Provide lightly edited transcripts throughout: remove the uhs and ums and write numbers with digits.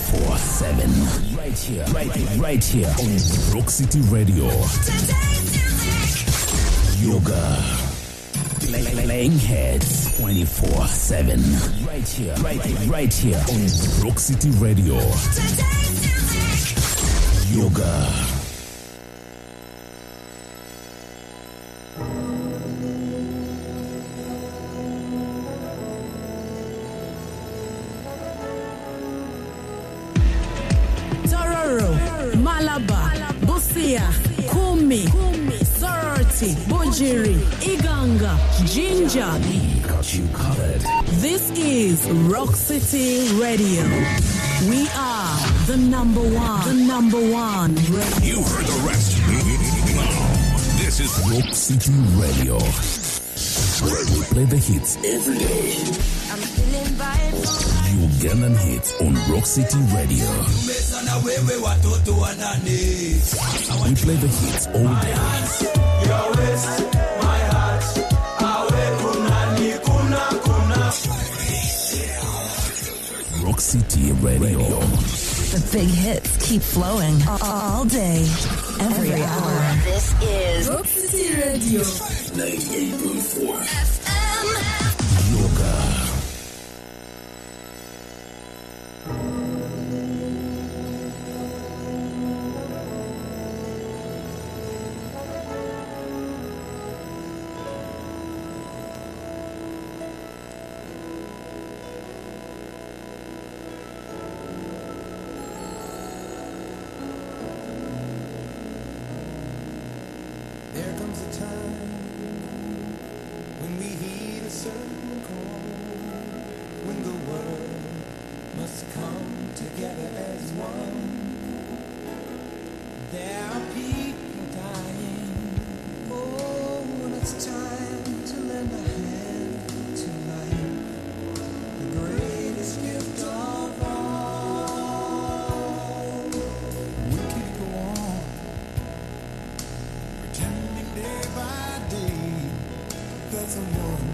24/7. Right here on Rock City Radio. Yoga. Playing heads 24/7. Right here on Rock City Radio. Yoga. Tororo, Malaba, Busia, Kumi, Sorority, Bujiri, Iganga, Ginger. Got you covered. This is Rock City Radio. We are the number one. You heard the rest. Now, this is Rock City Radio. We play the hits every day. I'm feeling vibes. Ugandan hits on Rock City Radio. We play the hits all day. Rock City Radio. The big hits keep flowing all day, every hour. This is Rock City Radio. 98.4 FM. Yoga. There comes a time when we heed a certain call, when the world must come together as one. There are people dying. Oh, when it's time to lend a hand to life, the greatest gift of all. We can go on pretending day by day that someone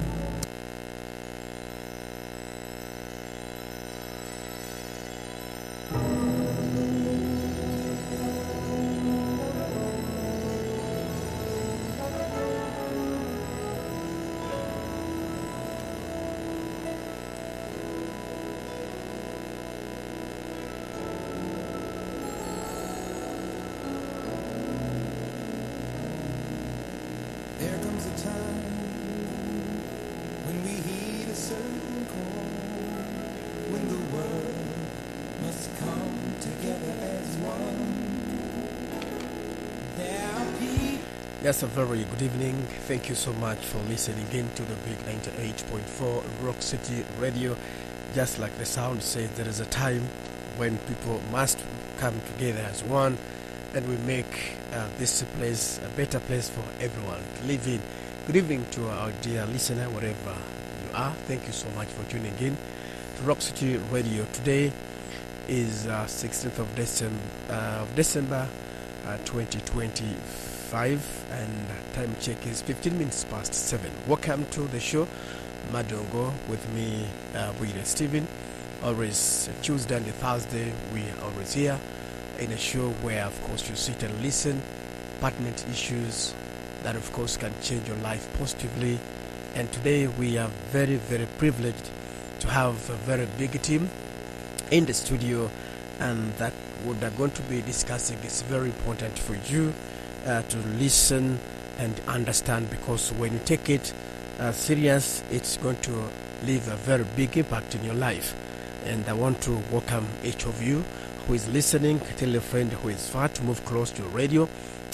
There comes a time when we heed a certain call, when the world must come together as one. There are people. Yes, a very good evening. Thank you so much for listening in to the big 98.4 Rock City Radio. Just like the sound says, there is a time when people must come together as one, and we make this place a better place for everyone to live in. Good evening to our dear listener, wherever you are. Thank you so much for tuning in to Rock City Radio. Today is 16th of December 2025, and time check is 15 minutes past 7. Welcome to the show, Madongo, with me, William Stephen. Always Tuesday and Thursday, we are always here in a show where, of course, you sit and listen, pertinent issues that, of course, can change your life positively. And today we are very, very privileged to have a very big team in the studio, and that what they're going to be discussing is very important for you to listen and understand, because when you take it serious, it's going to leave a very big impact in your life. And I want to welcome each of you who is listening. Tell a friend who is far to move close to the radio,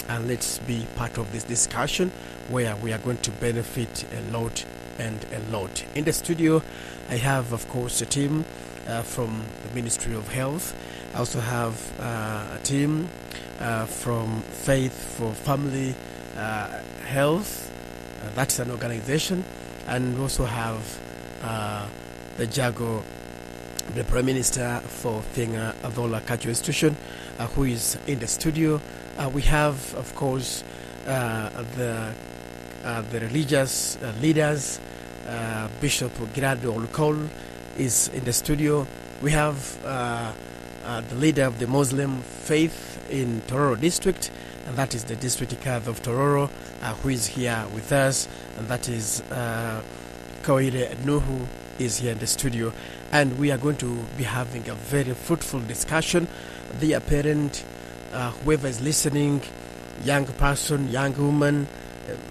and let's be part of this discussion where we are going to benefit a lot and a lot. In the studio, I have, of course, a team from the Ministry of Health. I also have a team from Faith for Family Health. That's an organization. And we also have the Jago, the Prime Minister for Thinga Avola Cultural Institution, who is in the studio. We have, of course, the religious leaders. Bishop Girado Olukol is in the studio. We have the leader of the Muslim faith in Tororo district, and that is the district Kadhi of Tororo, who is here with us, and that is Koire Nuhu is here in the studio, and we are going to be having a very fruitful discussion. Dear parent, whoever is listening, young person, young woman,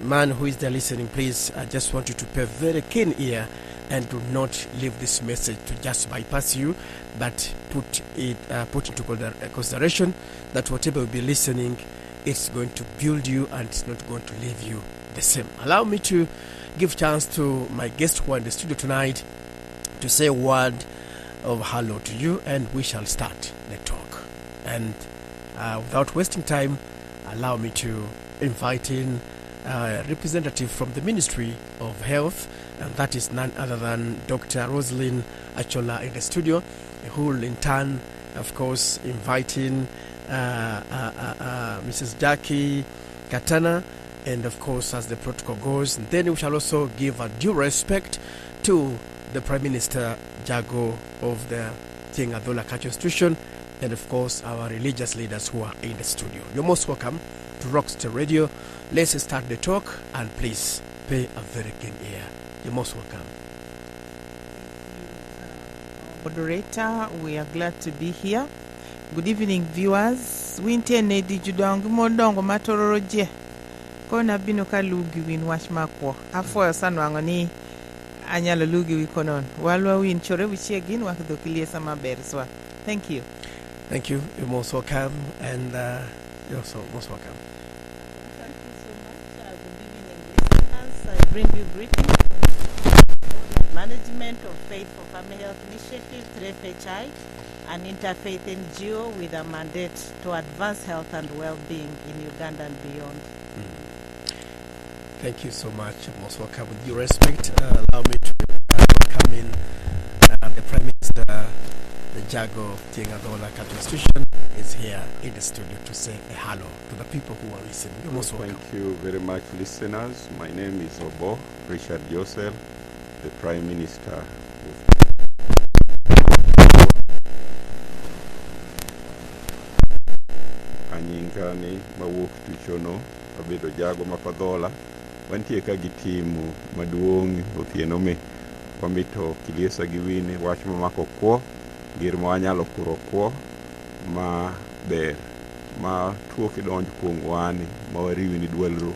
man who is there listening, please, I just want you to pay very keen ear and do not leave this message to just bypass you, but put into consideration that whatever will be listening, it's going to build you and it's not going to leave you the same. Allow me to give chance to my guest who are in the studio tonight to say a word of hello to you, and we shall start the talk. And without wasting time, allow me to invite in a representative from the Ministry of Health, and that is none other than Dr. Rosalind Achola in the studio, who will in turn, of course, invite in Mrs. Jackie Katana, and of course, as the protocol goes, and then we shall also give a due respect to the Prime Minister Jago of the King Adola Culture Institution, and of course our religious leaders who are in the studio. You're most welcome to Rockstar Radio. Let's start the talk, and please pay a very keen ear. You're most welcome. Moderator, we are glad to be here. Good evening, viewers. Wintene di judong mondongo matororo je. Kona bino ka lugi win washmakwo. Afo sanwangoni anyalo lugi wikonon. Walwa win chore wichiegin wakdhokilie sama berswa. Thank you. Thank you. You're most welcome, and you're also most welcome. Thank you so much. Good evening, listeners. I bring you greetings from Management of Faith for Family Health Initiative, 3FHI, an interfaith NGO with a mandate to advance health and well-being in Uganda and beyond. Thank you so much. You're most welcome. With due respect, allow me to welcome in the Prime Minister, the Jago of Tiengadola Culture Institution, is here in the studio to say a hello to the people who are listening. You're most welcome. Thank you very much, listeners. My name is Obo Richard Joseph, the Prime Minister of Anyingani Mawuk Tuchono, Abedo Jago Mapadola, wantie ka gi timu maduong' otieno me wamito kiliesa giwini wach mamako kwo gir ma wanyalo kuro kwo ma ber ma tuo kidonj kuom wani ma wariwi ni dwalro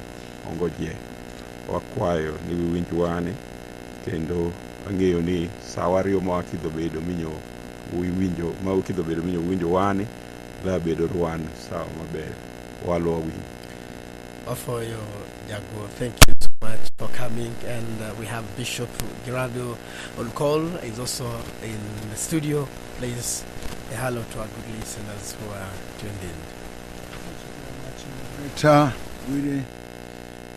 ongoje wakwayo ni wiwinj wani kendo ang'eyo ni sawa ariyo ma wakidho bedo minyo wiwinjo ma wakidho bedo minyo winjo wani la bedo rwan sawa maber walo wawinj. For your Jago, thank you so much for coming, and we have Bishop Gerardo on call. He's also in the studio. Please a hello to our good listeners who are tuned in. Thank you very much, really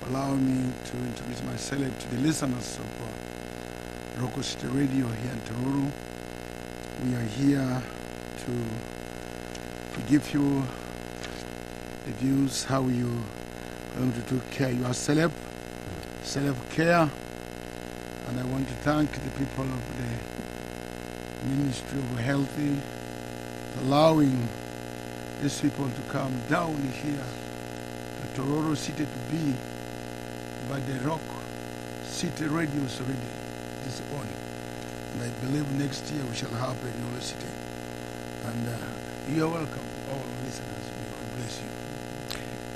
allow me to introduce myself to the listeners of Roco City Radio here in Tororo. We are here to give you the views how you going to take care of your self-care, and I want to thank the people of the Ministry of Health allowing these people to come down here to Tororo City to be by the Rock City radios already this on. And I believe next year we shall have a Tororo City. And you are welcome, all listeners. May God bless you.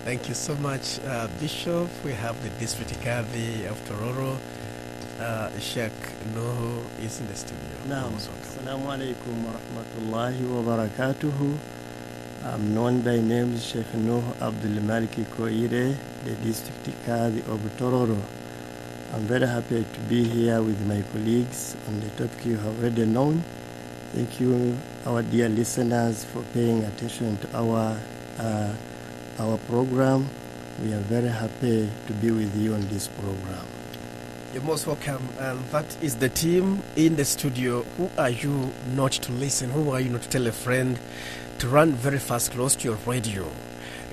Thank you so much, Bishop. We have the District Kadhi of Tororo. Sheikh Nuhu is in the studio. Naam. Assalamu alaikum wa rahmatullahi wa barakatuhu. I'm known by name Sheikh Nuhu Abdul Maliki Koire, the District Kadhi of Tororo. I'm very happy to be here with my colleagues on the topic you have already known. Thank you, our dear listeners, for paying attention to our program. We are very happy to be with you on this program. You're most welcome. And that is the team in the studio. Who are you not to listen? Who are you not to tell a friend to run very fast close to your radio?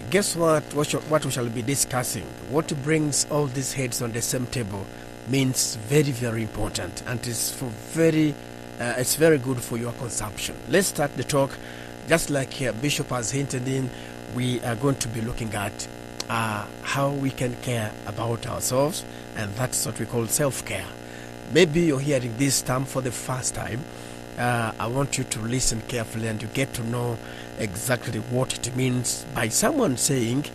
Guess what? What we shall be discussing, what brings all these heads on the same table, means very, very important, and it's very good for your consumption. Let's start the talk. just like Bishop has hinted in, we are going to be looking at how we can care about ourselves, and that's what we call self-care. Maybe you're hearing this term for the first time. I want you to listen carefully and you get to know exactly what it means by someone saying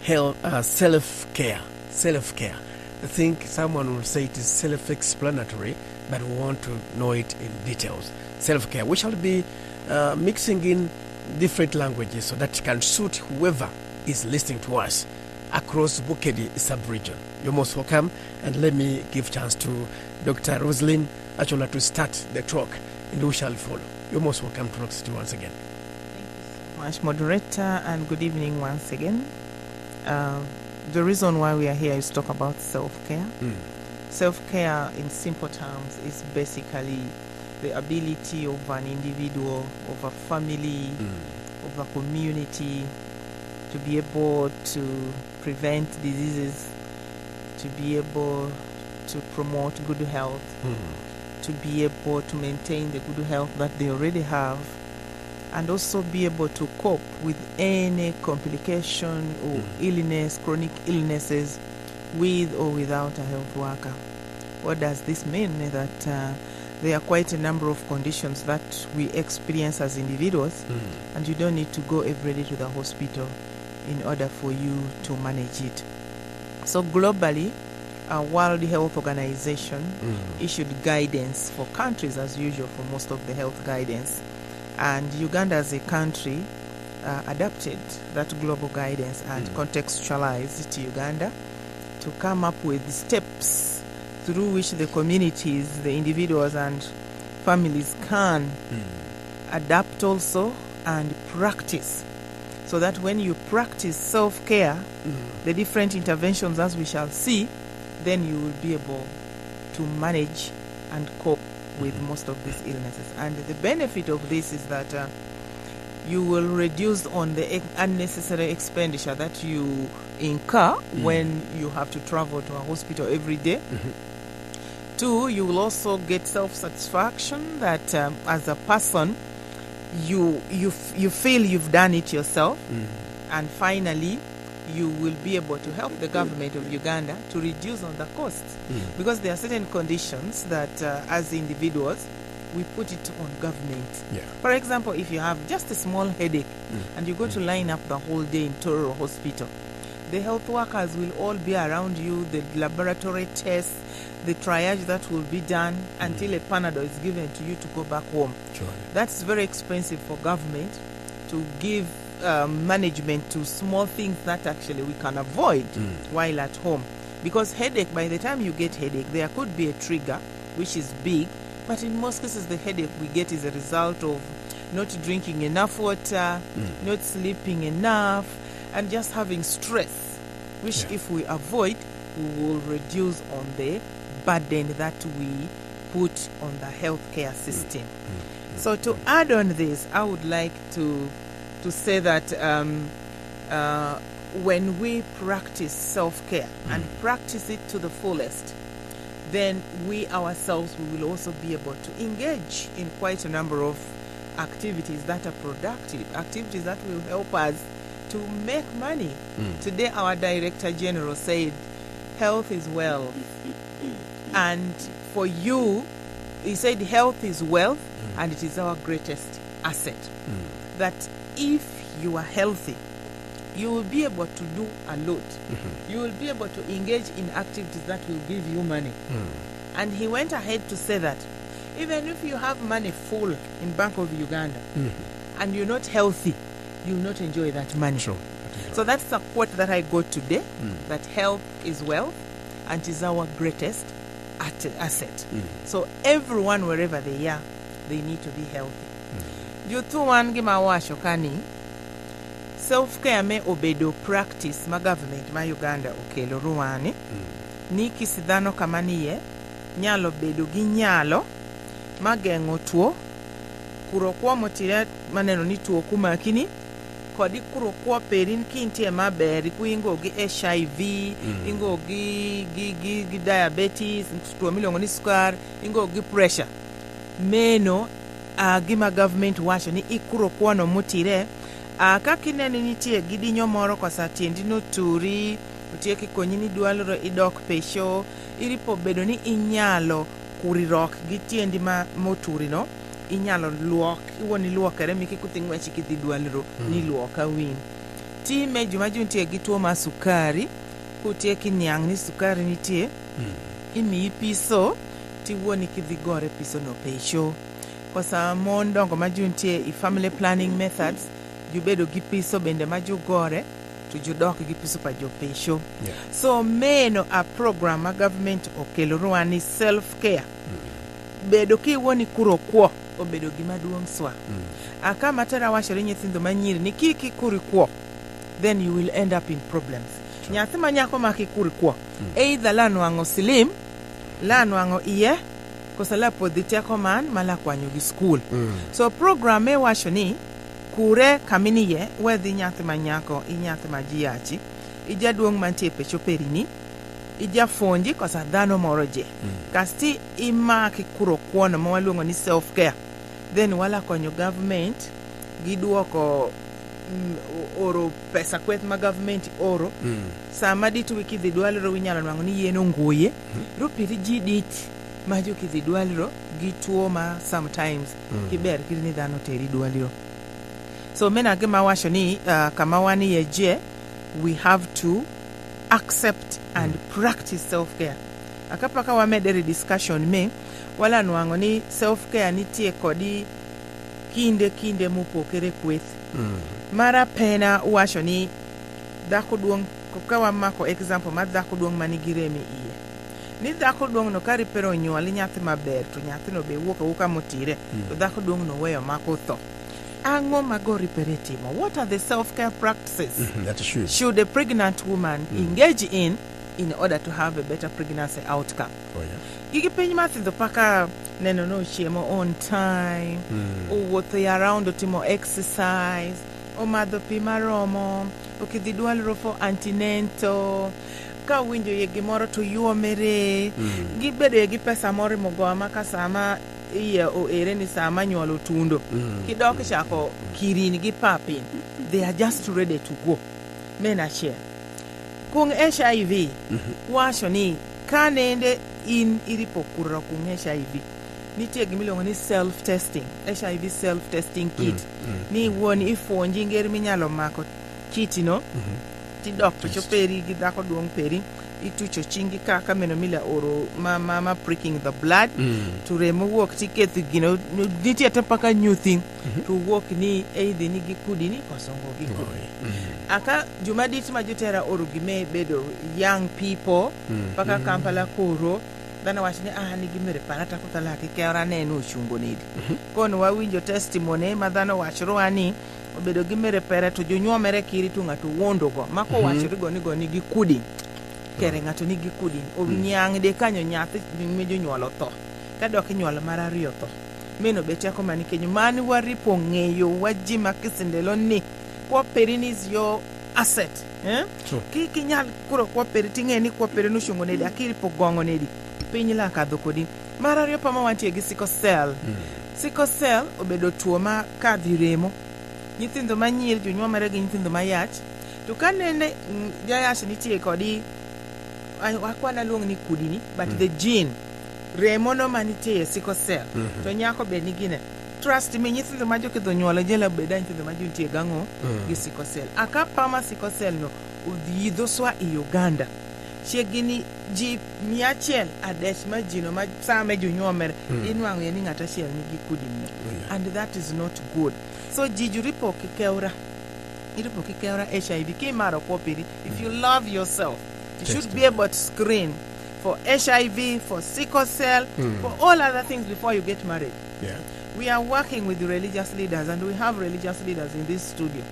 self-care. Self-care. I think someone will say it is self-explanatory, but we want to know it in details. Self-care. We shall be mixing in different languages so that can suit whoever is listening to us across Bukedi sub-region. You're most welcome, and let me give chance to Dr. Rosalind Achola to start the talk, and we shall follow. You're most welcome to Rock City once again. Thank you so much, moderator, and good evening once again. The reason why we are here is to talk about self-care. Self-care, in simple terms, is basically the ability of an individual, of a family, of a community to be able to prevent diseases, to be able to promote good health, to be able to maintain the good health that they already have, and also be able to cope with any complication or illness, chronic illnesses, with or without a health worker. What does this mean? That there are quite a number of conditions that we experience as individuals, and you don't need to go every day to the hospital in order for you to manage it. So globally, World Health Organization issued guidance for countries as usual for most of the health guidance. And Uganda as a country adapted that global guidance and contextualized it to Uganda to come up with steps through which the communities, the individuals and families can adapt also and practice. So that when you practice self-care, the different interventions as we shall see, then you will be able to manage and cope with most of these illnesses. And the benefit of this is that you will reduce on the unnecessary expenditure that you incur when you have to travel to a hospital every day. 2, you will also get self-satisfaction that as a person, you feel you've done it yourself. And finally, you will be able to help the government of Uganda to reduce on the costs, because there are certain conditions that as individuals we put it on government. For example, if you have just a small headache and you go to line up the whole day in Tororo hospital, the health workers will all be around you, the laboratory tests, the triage that will be done until a Panadol is given to you to go back home. That's very expensive for government to give management to small things that actually we can avoid while at home. Because headache, by the time you get headache, there could be a trigger which is big, but in most cases the headache we get is a result of not drinking enough water, not sleeping enough, and just having stress, which if we avoid, we will reduce on the burden that we put on the healthcare system. So to add on this, I would like to say that when we practice self-care and practice it to the fullest, then we ourselves will also be able to engage in quite a number of activities that are productive, activities that will help us to make money. Today our Director General said, health is wealth. And for you, he said health is wealth and it is our greatest asset. That if you are healthy, you will be able to do a lot. You will be able to engage in activities that will give you money. And he went ahead to say that even if you have money full in Bank of Uganda and you're not healthy, you will not enjoy that money. So that's the quote that I got today, that health is wealth and it is our greatest asset. So everyone, wherever they are, they need to be healthy. Jutuan gimawasho kani self-care me obedo practice ma government ma Uganda okelo ruwane ni kisidhano kamaniye nyalo bedo gi nyalo mageng'o tuo kuro kuomo tire maneno ni tuo kumakini kodi kuro kuo perin kintie maber kuingo gi HIV, ingo gi diabetes, tuo milongo ni sukar, ingo gi pressure. Meno gima government wacho ni ikuro kuono mutire ka kinene nitie gidinyo moro kosa tiendi no turi otie kikonyi ni dwalro idok pesho iripo bedo ni inyalo kurirok gi tiendi moturi no inyalo luok iwoni luokere miki kutingwechi kidhi dwalro ni luoka win time juma juntie gi tuo ma sukari kutie kinyang ni sukari nitie imi piso tiwoni kidhi gore piso no pesho kosa mon dongo majuntie i family planning methods jubedo gi piso bende majugore to judok gi piso pa jo pesho so meno a program ma government okelo ruani self care bedo kiwoni kuro kwo obedo gima duong swa aka matera washore nyithindo manyiri ni kiki kuri kwo then you will end up in problems nyathi manyako makikuri kwo either lanwango slim lanwango iye kosala podhi teko man mala kwanyo gi school so program e wacho ni kure kaminiye wedhi nyathi manyako inyathi majiachi ijaduong mantie pecho perini ijafonji kosa dhano moro je kasti imaki kuro kuono mawaluongo ni self care then wala konyo government giduoko oro pesa kweth ma government oro sama ditu wiki dhi dwalro winyalo nwango ni yeno nguye rupiri jidit majo kidhi dwalro gi tuo ma sometimes kiber kirini dhano teri dwalro so mena gima wacho ni kama wani yeje we have to accept and practice self-care akapaka wamedere discussion me wala nwango ni self-care nitie kodi kinde mupokere kweth mara pena wacho ni dhako duong kokawa mako example ma dhako duong manigireme iye ni dhako duong no kari pero nyuol nyathi maber to nyathi no be wuoka motire to dhako duong no weyo mako tho ango magori peretimo what are the self-care practices should a pregnant woman engage in order to have a better pregnancy outcome gigi piny mathindo paka neno no chiemo on time owuotho around otimo exercise omadho pi maromo okidhi dwalro for antenatal ka winjo ye gimoro to yuomere gibedo gi pesa moro mogoa maka sama iye o ere ni sama nyuolo tundo kidok chako kirini gi papin they are just ready to go mena share kung HIV wacho ni kanende in iripo kurra kung HIV nitie gimiluongo ni self testing HIV self testing kit ni woni ifonji ngeri minyalo mako kitino tidok to choperi gi dhako duong peri itucho chingi kaka meno mila oro mama pricking the blood to remo wuok tiketho gino nitie tapaka nyuthi to wuok ni either ni gikudi ni kosongo gikudi aka jumadit majutera oro gime bedo young people paka Kampala koro dana wachni ni gimere parata kotala kikera neno chungo nidi kono wawinjo testimony madhano wachro ani obedo gimere pere to jonyuomere kiri to ngato wondogo mako wachrigo ni gikudi kere ngato nigi kudi onyang de kanyo nyathi mi jonyuolo tho kadok nyuol mar ariyo tho meno beteko mani kenyo mani waripo ng'eyo waji makisindelo ni kwa perini is your asset kiki nyal kuro kwa peri ting'e ni kwa peri nushungo nedi akiri pogongo nedi piny la kadho kodi mar ariyo pama wantie gi sickle cell obedo tuo ma kadhi remo nyithindo manyiri jonyuomere gi nyithindo mayach to kanene jayach nitie kodi akwana luong ni kudini but the gene remo no manitie sickle cell to nyako be nigine trust me nyithindo majo kidho nyuolo jela beda nyithindo majo nitie gango gi sickle cell aka pama sickle cell no udhidho swa i Uganda chiegini ji 100 adesh majino ma same jonyuomere inwango ni ngata chiel nigi kudini and that is not good so jijuripo kikeura HIV kimaro kopiri if you love yourself you should be able to screen for HIV, for sickle cell, for all other things before you get married. We are working with the religious leaders and we have religious leaders in this studio.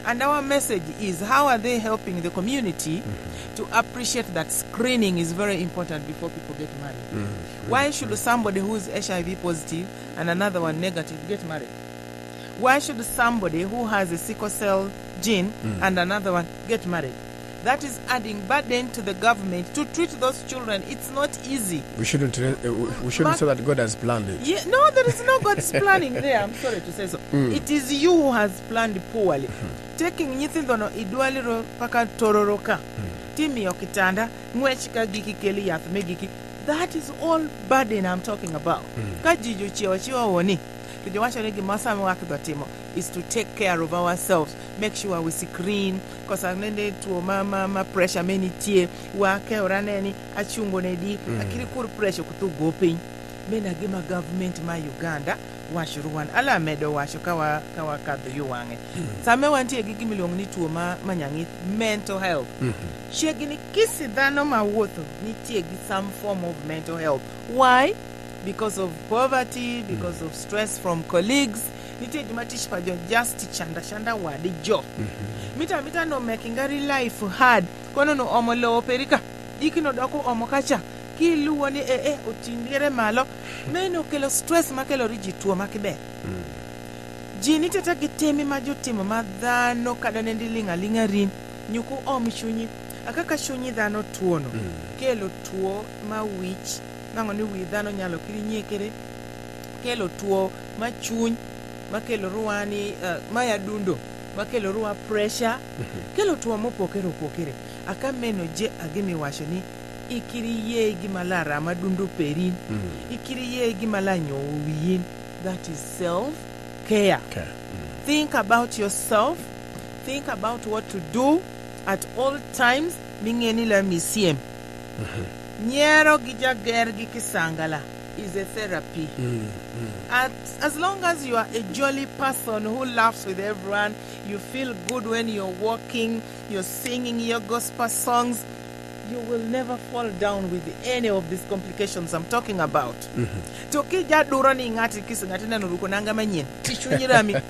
And our message is how are they helping the community to appreciate that screening is very important before people get married. Why should somebody who is HIV positive and another one negative get married? Why should somebody who has a sickle cell gene and another one get married? That is adding burden to the government to treat those children. It's not easy. We shouldn't say that God has planned it. Yeah, no, there is no God's planning there. I'm sorry to say so. It is you who has planned poorly. Taking nyithindo no idwaliro paka tororoka. Timi okitanda ngwechika giki keli yath megiki. That is all burden I'm talking about. Kajiju chiwa woni. Tujiwacha regi masami wakidotimo is to take care of ourselves. Make sure we screen because anende to mama pressure many tie wake oraneni achungo nedi akiri kur pressure kutu goping. Mena gima government ma Uganda washuruwan ala medo washukawa kadho yuwange. Same wanti gigi milong ni tuo manyangi mental health. Shegini kisi dhano mawotho nitie gi some form of mental health. Why? Because of poverty, because of stress from colleagues. Nitie jumatish pajo just shanda wadi jo. Mita no making life hard. Kono no omolo perika. Ikino doko omokacha. Kiluwo ni otindire malo. Meno kelo stress makelo riji tuo makibe. Jini teta gitemi majutimo madhano kada nendilinga rin. Nyuku omishunyi. Akaka shunyi dhano tuono. Kelo tuo ma wich. Nango ni widhano nyalo kiri nyekere. Kelo tuo ma chuny. Makelo ruwani maya dundo. Makelo ruwa pressure. Kelo tuo mopokere. Aka meno je agimi washo ni ikiri ye gimala madundu perin. Ikiri ye gimala nyowiyin. That is self-care. Think about yourself. Think about what to do at all times. Mingeni la misiem. Nyero gijager gikisangala is a therapy. As long as you are a jolly person who laughs with everyone, you feel good when you're walking, you're singing your gospel songs, you will never fall down with any of these complications I'm talking about. Tokija durani ngati kisingati na nuruko nanga manyen. Tishunyirami.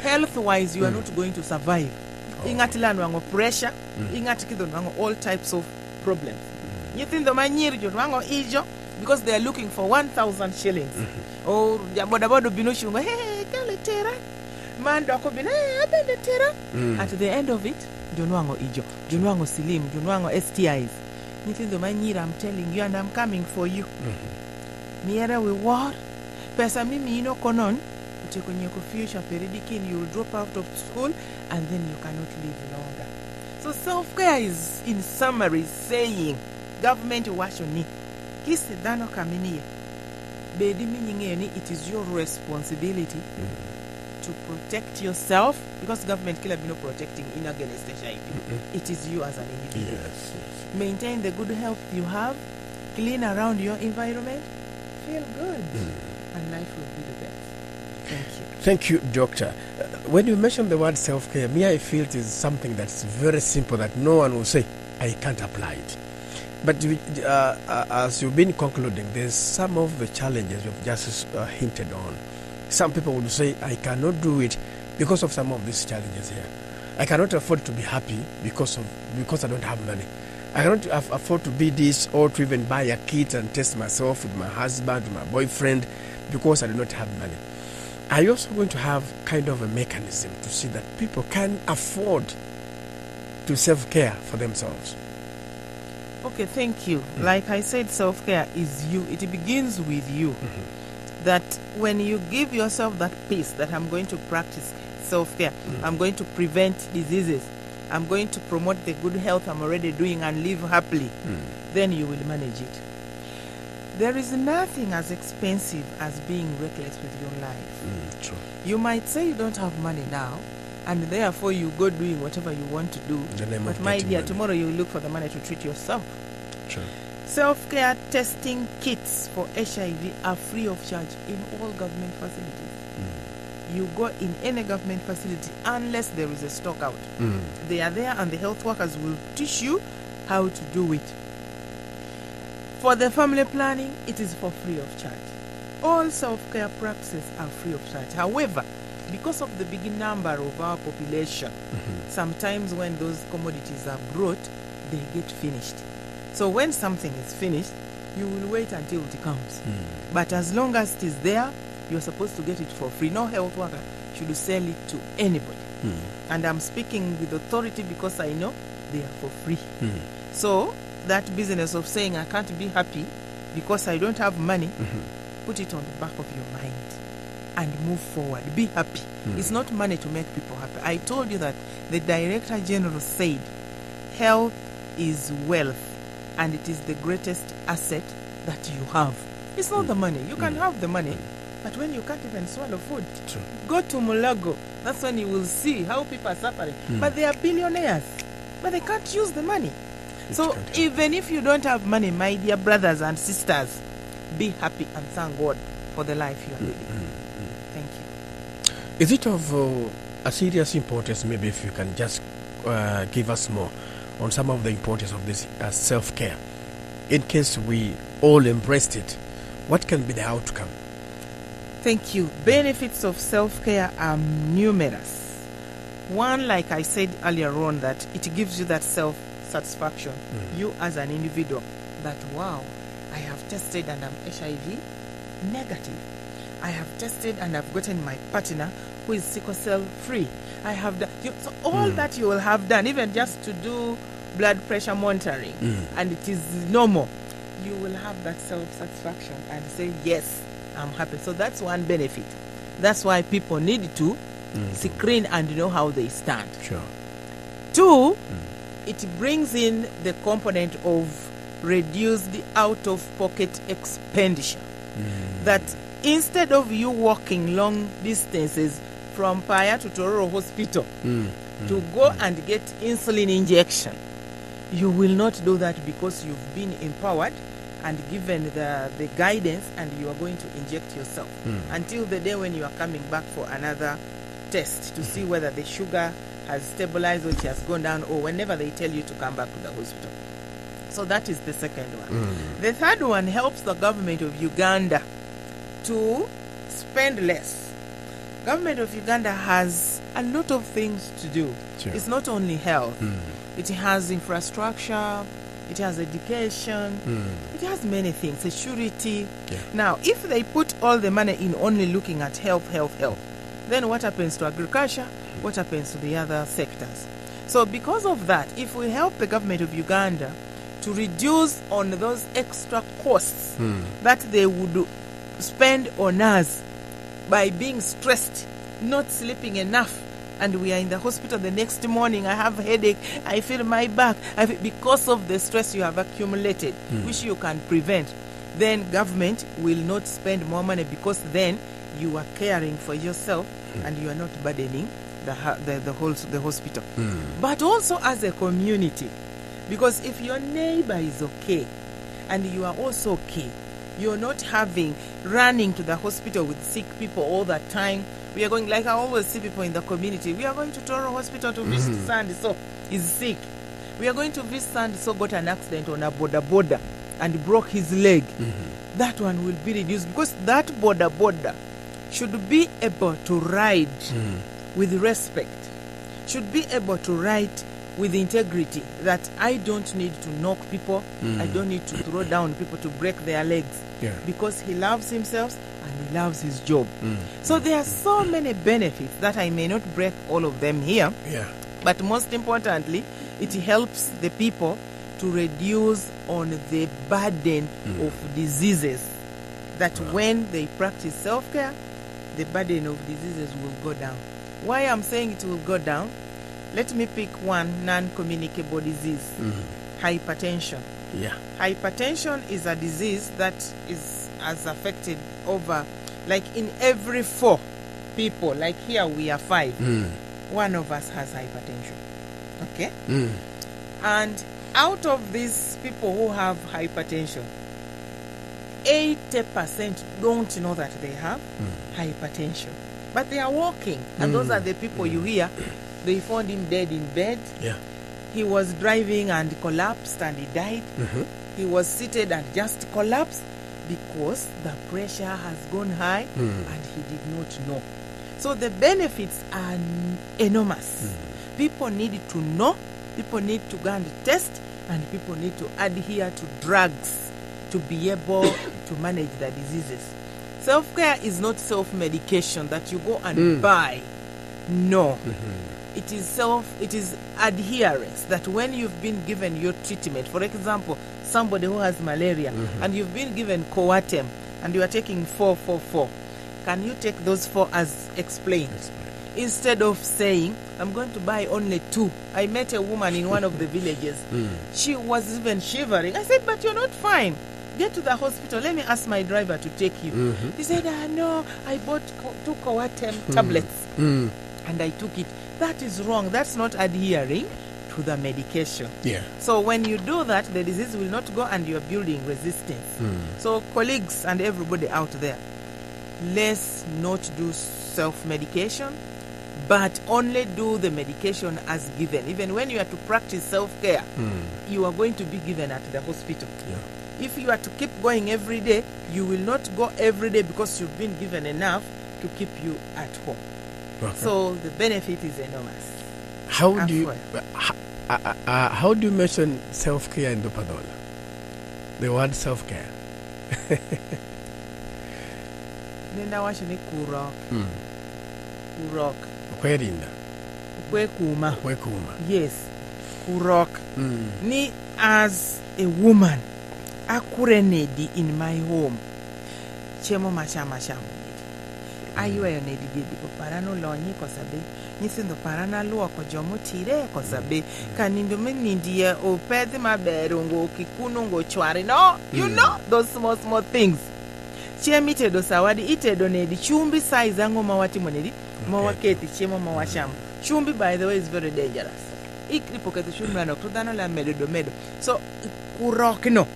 Health-wise, you are not going to survive. Ingati lanu wango pressure, ingati kido wango all types of problems. Nyithindo manyiri jo wango ijo because they are looking for 1,000 shillings. Or bodabodo binushungo, hey, kale tera. Man doko bina, abende tera. At the end of it, Jonwango ijo, Jonwango silim, Jonwango STIs. Nyithindo manyiri, I'm telling you and I'm coming for you. Miera we war. Pesa mimi ino konon. Kwenye future peridikin, you will drop out of school and then you cannot live longer. So self-care is, in summary, saying government washoni kisi dano kamini bedi minyingeni, it is your responsibility to protect yourself because government kila bino protecting in against the HIV. It is you as an individual. Yes. Maintain the good health you have, clean around your environment, feel good, and life will be the best. Thank you. Thank you, Doctor. When you mention the word self-care, me, I feel it is something that's very simple that no one will say, I can't apply it. But as you've been concluding, there's some of the challenges you've just hinted on. Some people would say, I cannot do it because of some of these challenges here. I cannot afford to be happy because I don't have money. I cannot afford to be this or to even buy a kit and test myself with my husband, with my boyfriend, because I do not have money. Are you also going to have kind of a mechanism to see that people can afford to self-care for themselves? Okay, thank you. Like I said, self-care is you. It begins with you. That when you give yourself that peace that I'm going to practice self-care, I'm going to prevent diseases, I'm going to promote the good health I'm already doing and live happily, then you will manage it. There is nothing as expensive as being reckless with your life. True. You might say you don't have money now, and therefore you go doing whatever you want to do. But my dear, tomorrow you look for the money to treat yourself. Sure. Self-care testing kits for HIV are free of charge in all government facilities. You go in any government facility unless there is a stock out. They are there and the health workers will teach you how to do it. For the family planning, it is for free of charge. All self-care practices are free of charge. However, because of the big number of our population, sometimes when those commodities are brought, they get finished. So when something is finished, you will wait until it comes. But as long as it is there, you're supposed to get it for free. No health worker should sell it to anybody. And I'm speaking with authority because I know they are for free. So that business of saying I can't be happy because I don't have money, put it on the back of your mind and move forward. Be happy. It's not money to make people happy. I told you that the Director General said health is wealth and it is the greatest asset that you have. It's not the money. You can have the money, but when you can't even swallow food, go to Mulago. That's when you will see how people are suffering. But they are billionaires, but they can't use the money. So even if you don't have money, my dear brothers and sisters, be happy and thank God for the life you are living. Thank you. Is it of a serious importance, maybe if you can just give us more on some of the importance of this self-care? In case we all embraced it, what can be the outcome? Thank you. Benefits of self-care are numerous. One, like I said earlier on, that it gives you that self-satisfaction, you as an individual, that wow, I have tested and I'm HIV negative. I have tested and I've gotten my partner who is sickle cell free. I have done, so all that you will have done, even just to do blood pressure monitoring, and it is normal, you will have that self-satisfaction and say, yes, I'm happy. So that's one benefit. That's why people need to screen and know how they stand. Sure. Two, it brings in the component of reduced out-of-pocket expenditure. That instead of you walking long distances from Paya to Tororo Hospital to go and get insulin injection, you will not do that because you've been empowered and given the guidance, and you are going to inject yourself until the day when you are coming back for another test to see whether the sugar has stabilized or it has gone down, or whenever they tell you to come back to the hospital. So that is the second one. The third one helps the government of Uganda to spend less. Government of Uganda has a lot of things to do. Sure. It's not only health. It has infrastructure, it has education, it has many things, security. Now, if they put all the money in only looking at health, then what happens to agriculture? What happens to the other sectors? So because of that, if we help the government of Uganda to reduce on those extra costs that they would spend on us by being stressed, not sleeping enough, and we are in the hospital the next morning, I have a headache, I feel my back, because of the stress you have accumulated, which you can prevent, then government will not spend more money, because then you are caring for yourself and you are not burdening the hospital. But also as a community, because if your neighbor is okay and you are also okay, you're not running to the hospital with sick people all the time. We are going, like I always see people in the community, we are going to Tororo Hospital to visit Sandy, so he's sick. We are going to visit Sandy, so got an accident on a boda and broke his leg. That one will be reduced, because that boda should be able to ride with respect, should be able to ride with integrity, that I don't need to knock people, I don't need to throw down people to break their legs, because he loves himself and he loves his job. So there are so many benefits that I may not break all of them here, but most importantly, it helps the people to reduce on the burden of diseases, that when they practice self-care, the burden of diseases will go down. Why I'm saying it will go down? Let me pick one non-communicable disease, hypertension. Hypertension is a disease that has affected over, like in every 4 people, like here we are 5, one of us has hypertension. Okay? And out of these people who have hypertension, 80% don't know that they have hypertension. But they are walking, and those are the people you hear. They found him dead in bed. He was driving and collapsed and he died. He was seated and just collapsed because the pressure has gone high and he did not know. So the benefits are enormous. People need to know, people need to go and test, and people need to adhere to drugs to be able to manage the diseases. Self-care is not self-medication that you go and buy. No. it is adherence, that when you've been given your treatment, for example, somebody who has malaria and you've been given Coatem and you are taking 444, can you take those 4 as explained? Instead of saying, I'm going to buy only 2. I met a woman in one of the villages. She was even shivering. I said, but you're not fine. Get to the hospital. Let me ask my driver to take you. He said, no, I bought 2 Coatem tablets and I took it. That is wrong. That's not adhering to the medication. Yeah. So when you do that, the disease will not go and you're building resistance. So colleagues and everybody out there, let's not do self-medication, but only do the medication as given. Even when you are to practice self-care, you are going to be given at the hospital. Yeah. If you are to keep going every day, you will not go every day because you've been given enough to keep you at home. Okay. So the benefit is enormous. How do you mention self-care in Dopadola? The word self-care. Nenda washo ni kurok. Kurok. Kwerinda. Kwekuma. Yes. Kurok. Ni as a woman, akurenedi in my home. Chemo machama chamo. Ayueyo nedi gidi ko parano lonyi kosabe. Nyithindo parana luoko jomo tire kosabe. Kanindo menindie opedhi maber ngo kikuno ngo chwari. No, you know those small things. Chiemo itedo sawadi itedo nedi chumbi size ango mawatimo nedi mawaketi chiemo mawachamo. Chumbi, by the way, is very dangerous. Ikripo keto chumbi ano kudano la medo. So kurok no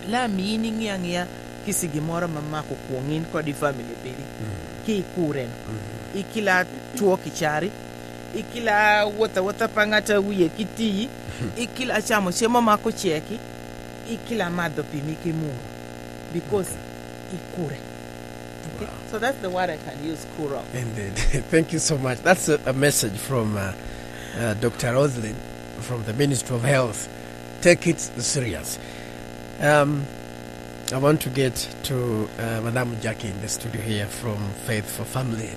la meaning yang kisigimoro mamako kuongin kodi family pili ki kuren ikila tuo kichari ikila wata pangata wiye kiti ikila chamo chemo mako cheki ikila madho pimiki mungu because ikure. Okay? Wow. So that's the word I can use, kurok. Indeed. Thank you so much. That's a message from Dr. Roslyn from the Ministry of Health. Take it serious. I want to get to Madam Jackie in the studio here from Faith for Family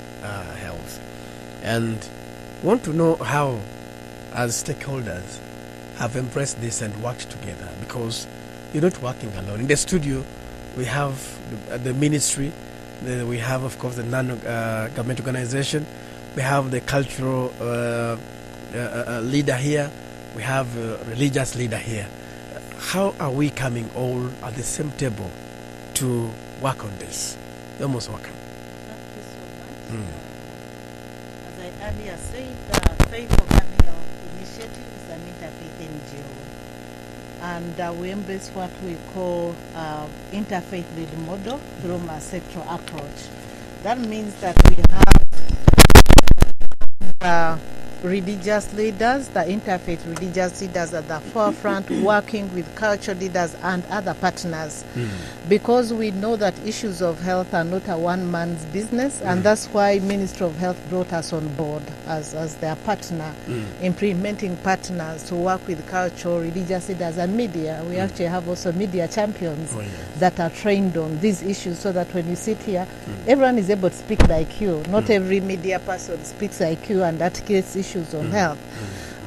Health, and want to know how, as stakeholders, have embraced this and worked together, because you're not working alone. In the studio, we have the ministry, we have, of course, the non-government organization, we have the cultural leader here, we have a religious leader here. How are we coming all at the same table to work on this? You're most welcome. Thank you so much. As I earlier said, the Faith for Family Health Initiative is an interfaith NGO. And we embrace what we call interfaith-led model through a sectoral approach. That means that we have religious leaders, the interfaith religious leaders at the forefront, working with cultural leaders and other partners, because we know that issues of health are not a one-man's business, and that's why Ministry of Health brought us on board as their partner, implementing partners to work with cultural, religious leaders and media. We actually have also media champions that are trained on these issues, so that when you sit here, everyone is able to speak like you. Not every media person speaks like you and articulates issues on health.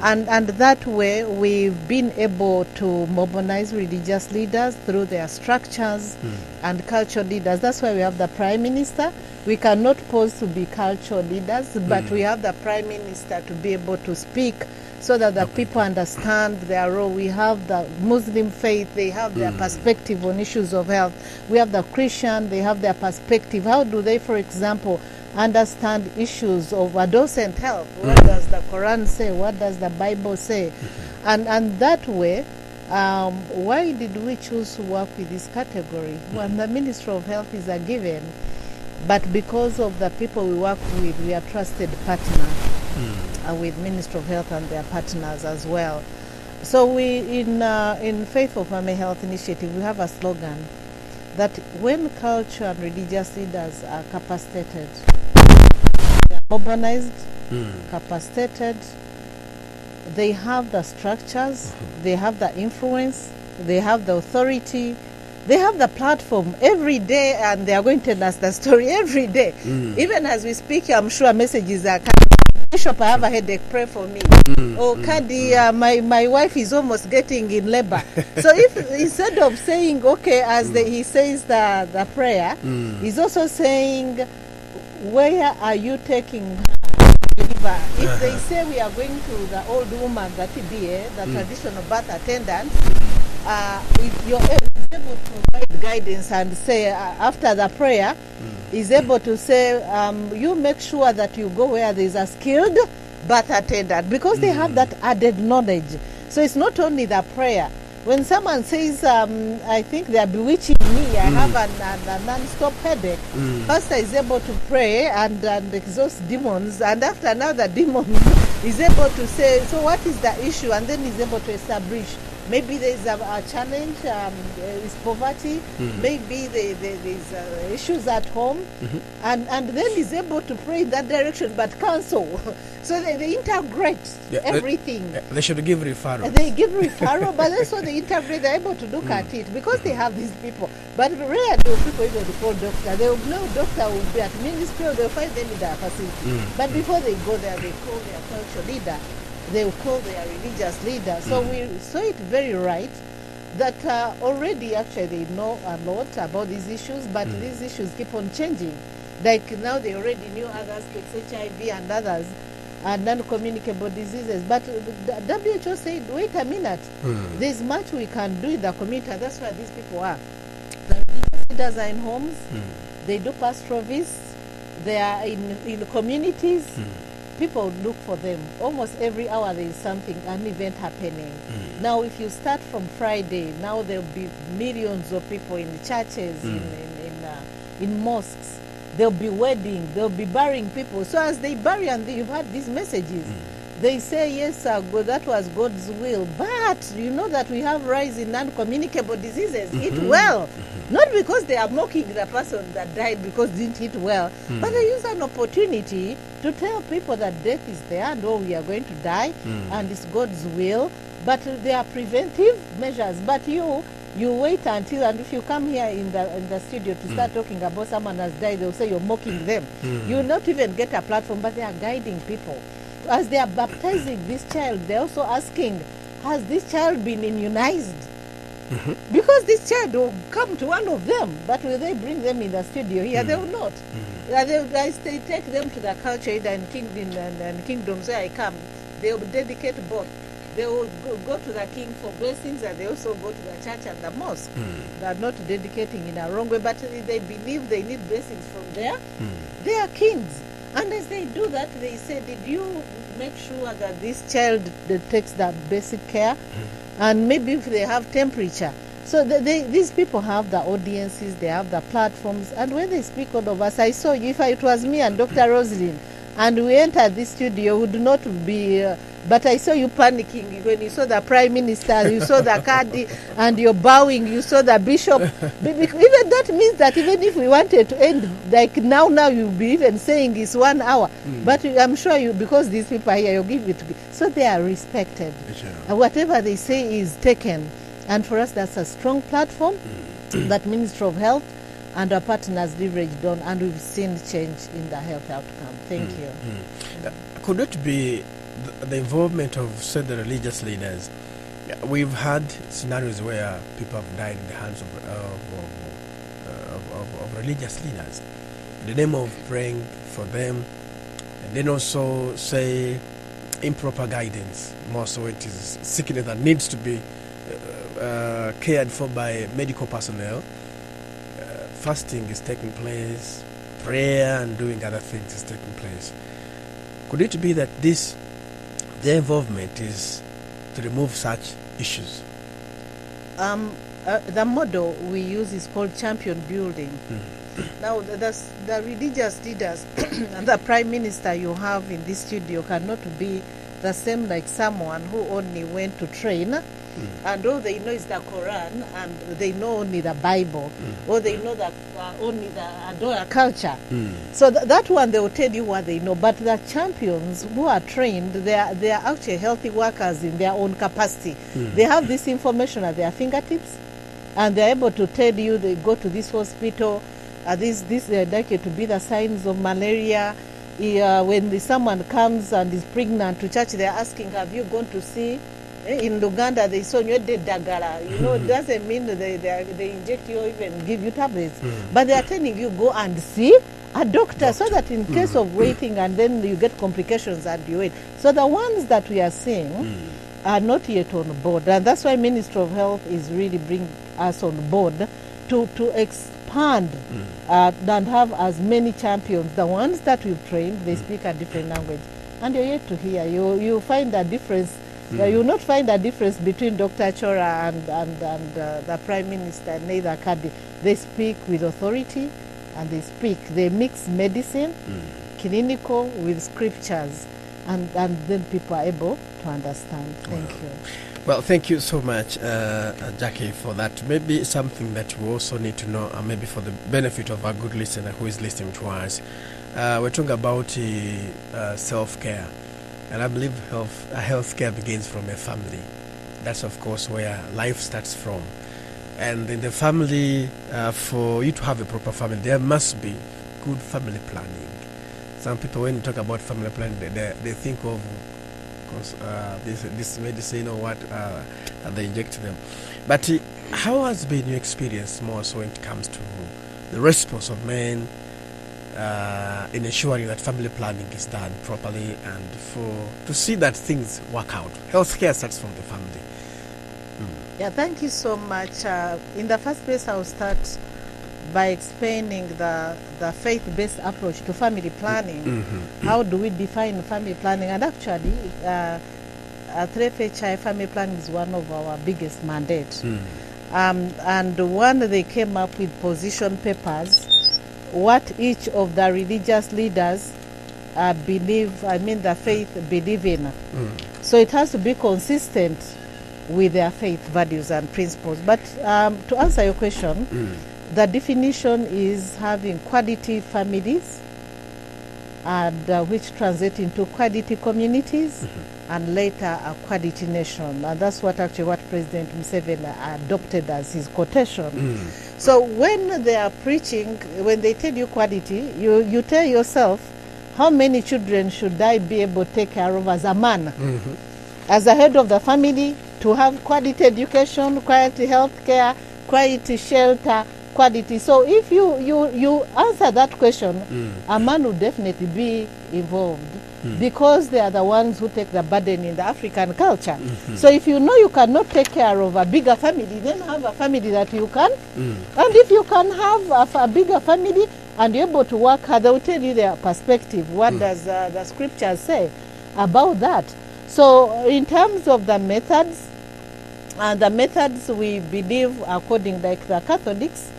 And that way we've been able to mobilize religious leaders through their structures and cultural leaders. That's why we have the Prime Minister. We cannot pose to be cultural leaders, but we have the Prime Minister to be able to speak so that the people understand their role. We have the Muslim faith, they have their perspective on issues of health. We have the Christian, they have their perspective. How do they, for example, understand issues of adolescent health? What does the Quran say? What does the Bible say? And that way, why did we choose to work with this category? Well, the Ministry of Health is a given, but because of the people we work with, we are trusted partner with Ministry of Health and their partners as well. So we, in Faith for Family Health Initiative, we have a slogan that when culture and religious leaders are capacitated, they are mobilized, capacitated, they have the structures, they have the influence, they have the authority, they have the platform every day, and they are going to tell us the story every day. Even as we speak, I'm sure messages are coming Bishop, I have a headache, pray for me. Or Kadi, my wife is almost getting in labor. So if instead of saying, okay, as he says the prayer, he's also saying, where are you taking her? If they say we are going to the old woman, the TBA, the traditional birth attendant, if you're able to provide guidance and say after the prayer, is able to say, you make sure that you go where there is a skilled birth attendant, because they have that added knowledge. So it's not only the prayer. When someone says, I think they are bewitching me, I have a non-stop headache, pastor is able to pray and exhaust demons, and after now the demon is able to say, so what is the issue? And then is able to establish. Maybe there is a challenge, is poverty, maybe there is issues at home, and then is able to pray in that direction, but counsel. So they integrate everything. They should give referral. They give referral, but also they integrate, they're able to look at it, because they have these people. But rarely do people even call doctor. They will know doctor will be at ministry, or they'll find them in their facility. But before they go there, they call their culture leader. They will call their religious leader. So we saw it very right that already actually they know a lot about these issues, but these issues keep on changing. Like now they already knew others, like HIV and others, and non-communicable diseases. But the WHO said, wait a minute, there's much we can do in the community, and that's where these people are. The religious leaders are in homes, they do pastoral visits, they are in communities. People look for them. Almost every hour there is something, an event happening. Now if you start from Friday, now there will be millions of people in the churches, in mosques. There will be weddings, they will be burying people. So as they bury, and you've had these messages, they say, yes, God, that was God's will. But you know that we have rise in non-communicable diseases. Eat well. Not because they are mocking the person that died because didn't eat well, but they use an opportunity to tell people that death is there and we are going to die and it's God's will. But they are preventive measures. But you wait until, and if you come here in the studio to start talking about someone has died, they'll say you're mocking them. You will not even get a platform, but they are guiding people. As they are baptizing this child, they're also asking, has this child been immunized? Because this child will come to one of them, but will they bring them in the studio here? They will not. They take them to the culture either in kingdoms where I come. They will dedicate both. They will go to the king for blessings, and they also go to the church and the mosque. They are not dedicating in a wrong way, but they believe they need blessings from there. They are kings. And as they do that, they say, did you make sure that this child takes the basic care? And maybe if they have temperature. So these people have the audiences, they have the platforms, and when they speak all of us, I saw you, if it was me and Dr. Roslyn, and we entered this studio, would not be, but I saw you panicking when you saw the Prime Minister, you saw the Kadi, and you're bowing, you saw the Bishop. Even that means that even if we wanted to end, like now you'll be even saying it's 1 hour. But I'm sure you, because these people are here, you'll give it to me. So they are respected. And whatever they say is taken. And for us, that's a strong platform that Ministry of Health and our partners leveraged on, and we've seen change in the health outcome. Thank you. Could it be the involvement of, say, the religious leaders? We've had scenarios where people have died in the hands of religious leaders in the name of praying for them, and then also, say, improper guidance. More so, it is sickness that needs to be cared for by medical personnel. Fasting is taking place, prayer and doing other things is taking place. Could it be that their involvement is to remove such issues? The model we use is called champion building. Now, the religious leaders and the Prime Minister you have in this studio cannot be the same like someone who only went to train and all they know is the Quran, and they know only the Bible, or they know that only the Adora culture. So that one, they will tell you what they know. But the champions who are trained, they are actually healthy workers in their own capacity. They have this information at their fingertips, and they're able to tell you, they go to this hospital, this likely to be the signs of malaria, when someone comes and is pregnant to church, they're asking, have you gone to see? In Uganda, they saw you did dagara. You know, it doesn't mean that they inject you or even give you tablets. But they are telling you, go and see a doctor so that in case of waiting and then you get complications and you wait. So the ones that we are seeing are not yet on board. And that's why Ministry of Health is really bringing us on board to expand and have as many champions. The ones that we've trained, they speak a different language. And you're yet to hear. You find a difference. You will not find a difference between Dr. Chora and the Prime Minister, neither Kadi. They speak with authority and they mix medicine, clinical with scriptures, and then people are able to understand. Thank you. Well, thank you so much, Jackie, for that. Maybe something that we also need to know, maybe for the benefit of our good listener who is listening to us. We're talking about self-care. And I believe healthcare begins from a family. That's, of course, where life starts from. And in the family, for you to have a proper family, there must be good family planning. Some people, when you talk about family planning, they think of this medicine or what they inject them. But how has been your experience more so when it comes to the response of men in ensuring that family planning is done properly and to see that things work out? Healthcare starts from the family. Yeah, thank you so much. In the first place, I'll start by explaining the faith-based approach to family planning. How do we define family planning? And actually, at FHI, family planning is one of our biggest mandates. And when they came up with position papers, what each of the religious leaders the faith believe in. So it has to be consistent with their faith values and principles. But to answer your question, the definition is having quality families, and which translate into quality communities, and later a quality nation. And that's what President Museveni adopted as his quotation. So when they are preaching, when they tell you quality, you tell yourself, how many children should I be able to take care of as a man? As a head of the family, to have quality education, quality health care, quality shelter, quality. So if you answer that question, a man will definitely be involved, because they are the ones who take the burden in the African culture. So if you know you cannot take care of a bigger family, then have a family that you can. And if you can have a bigger family and you're able to work hard, they will tell you their perspective. What does the scriptures say about that? So in terms of the methods, we believe, according like the Catholics,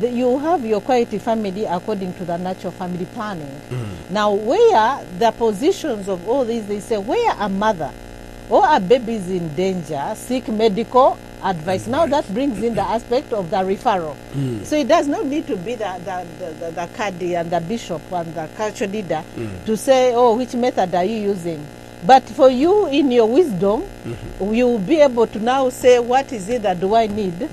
you have your quality family according to the natural family planning. Now, where the positions of all these, they say where a mother or a baby is in danger, seek medical advice. Now that brings in the aspect of the referral. So it does not need to be the caddy and the bishop and the culture leader to say, oh, which method are you using? But for you, in your wisdom, you will be able to now say, what is it that do I need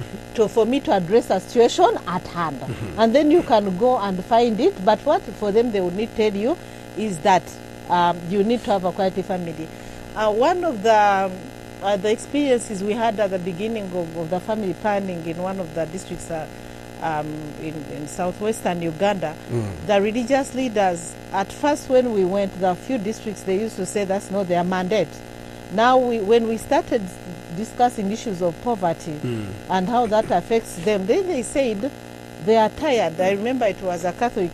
for me to address a situation at hand? And then you can go and find it. But what for them they will need to tell you is that you need to have a quality family. One of the experiences we had at the beginning of the family planning in one of the districts in southwestern Uganda, the religious leaders, at first when we went, there are few districts, they used to say that's not their mandate. Now when we started discussing issues of poverty and how that affects them, then they said they are tired. I remember it was a Catholic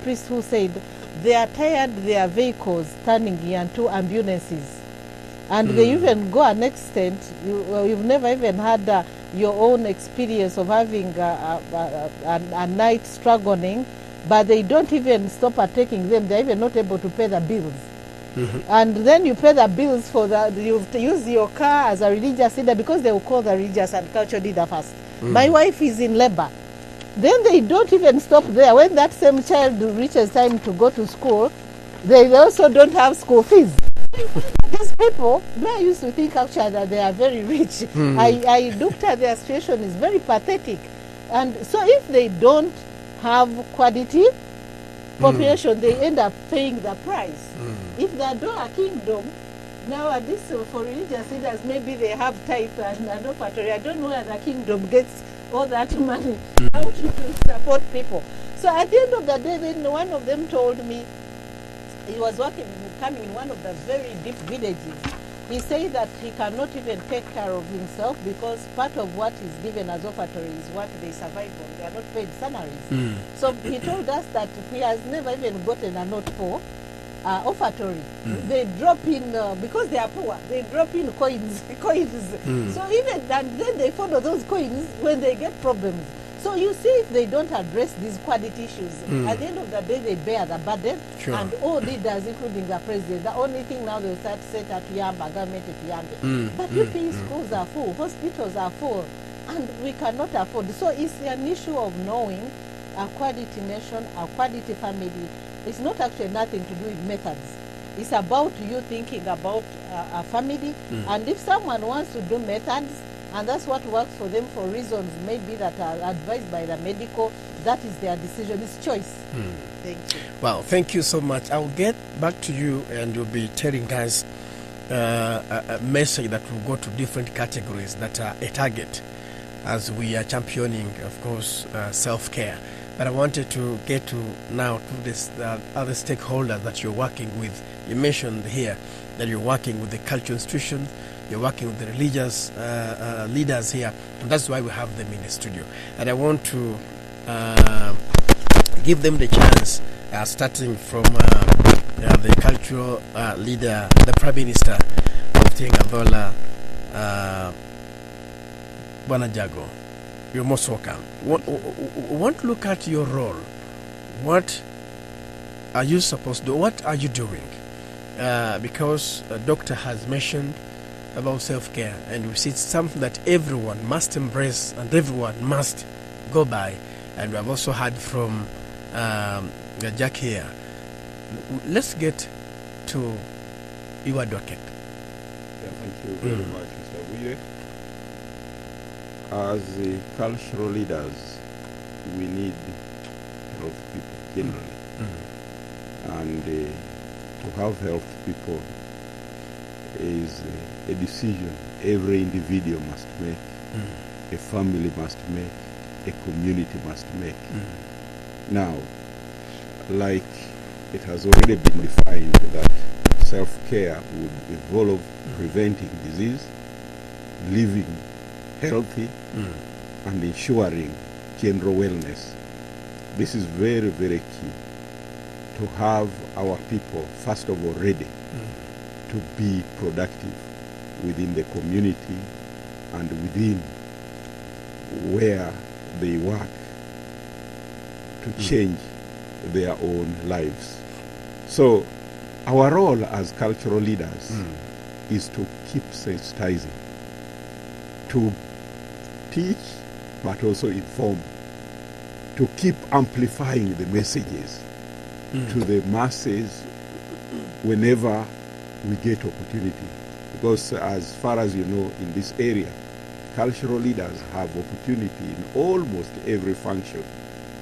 priest who said they are tired their vehicles turning into ambulances. And they even go an extent, you've never even had your own experience of having a night struggling, but they don't even stop at taking them. They're even not able to pay the bills. And then you pay the bills for you use your car as a religious leader, because they will call the religious and cultural leader first. My wife is in labor. Then they don't even stop there. When that same child reaches time to go to school, they also don't have school fees. These people, I used to think actually that they are very rich. I looked at their situation, is very pathetic. And so if they don't have quality population, they end up paying the price. If they do a kingdom, now at this for religious leaders, maybe they have type and an offertory. I don't know where the kingdom gets all that money how to support people. So at the end of the day, then one of them told me he was coming in one of the very deep villages. He said that he cannot even take care of himself because part of what is given as offertory is what they survive on. They are not paid salaries. So he told us that he has never even gotten a note for offertory. They drop in, because they are poor, they drop in coins. So even, and then they follow those coins when they get problems. So you see, if they don't address these quality issues, at the end of the day, they bear the burden. And all leaders, including the president, the only thing now they'll start to say that Yamba, government is Yamba. But UP schools are full, hospitals are full, and we cannot afford. So it's an issue of knowing a quality nation, a quality family. It's not actually nothing to do with methods. It's about you thinking about a family. And if someone wants to do methods, and that's what works for them for reasons maybe that are advised by the medical, that is their decision. It's choice. Thank you. Well, thank you so much. I'll get back to you and you'll be telling us a message that will go to different categories that are a target as we are championing, of course, self-care. But I wanted to get to now to this other stakeholders that you're working with. You mentioned here that you're working with the cultural institutions, you're working with the religious leaders here, and that's why we have them in the studio. And I want to give them the chance, starting from the cultural leader, the Prime Minister of Tengadola, Bwana Jago. You're most welcome. Want to look at your role. What are you supposed to do? What are you doing? Because a doctor has mentioned about self-care, and we see it's something that everyone must embrace and everyone must go by. And we have also heard from Jack here. Let's get to your advocate. Yeah, thank you very much, Mr. Buye. As cultural leaders, we need health people generally. And to have health people is a decision every individual must make, a family must make, a community must make. Now, like it has already been defined that self-care would involve preventing disease, living healthy, and ensuring general wellness. This is very, very key to have our people, first of all, ready to be productive within the community and within where they work to change their own lives. So our role as cultural leaders is to keep sensitizing, to teach but also inform, to keep amplifying the messages to the masses whenever we get opportunity. Because as far as you know, in this area, cultural leaders have opportunity in almost every function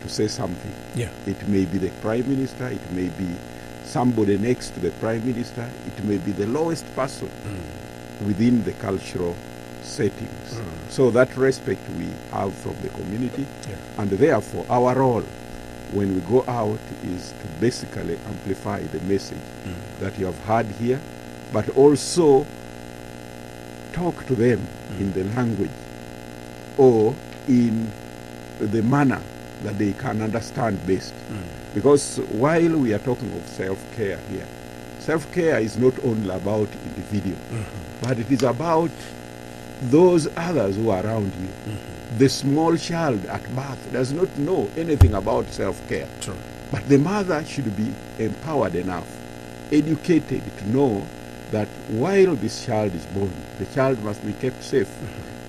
to say something. It may be the Prime Minister, it may be somebody next to the Prime Minister, it may be the lowest person within the cultural settings. So that respect we have from the community, and therefore our role when we go out is to basically amplify the message that you have heard here, but also talk to them in the language or in the manner that they can understand best. Because while we are talking of self-care here, self-care is not only about individual, but it is about those others who are around you. The small child at birth does not know anything about self-care. But the mother should be empowered enough, educated to know that while this child is born, the child must be kept safe.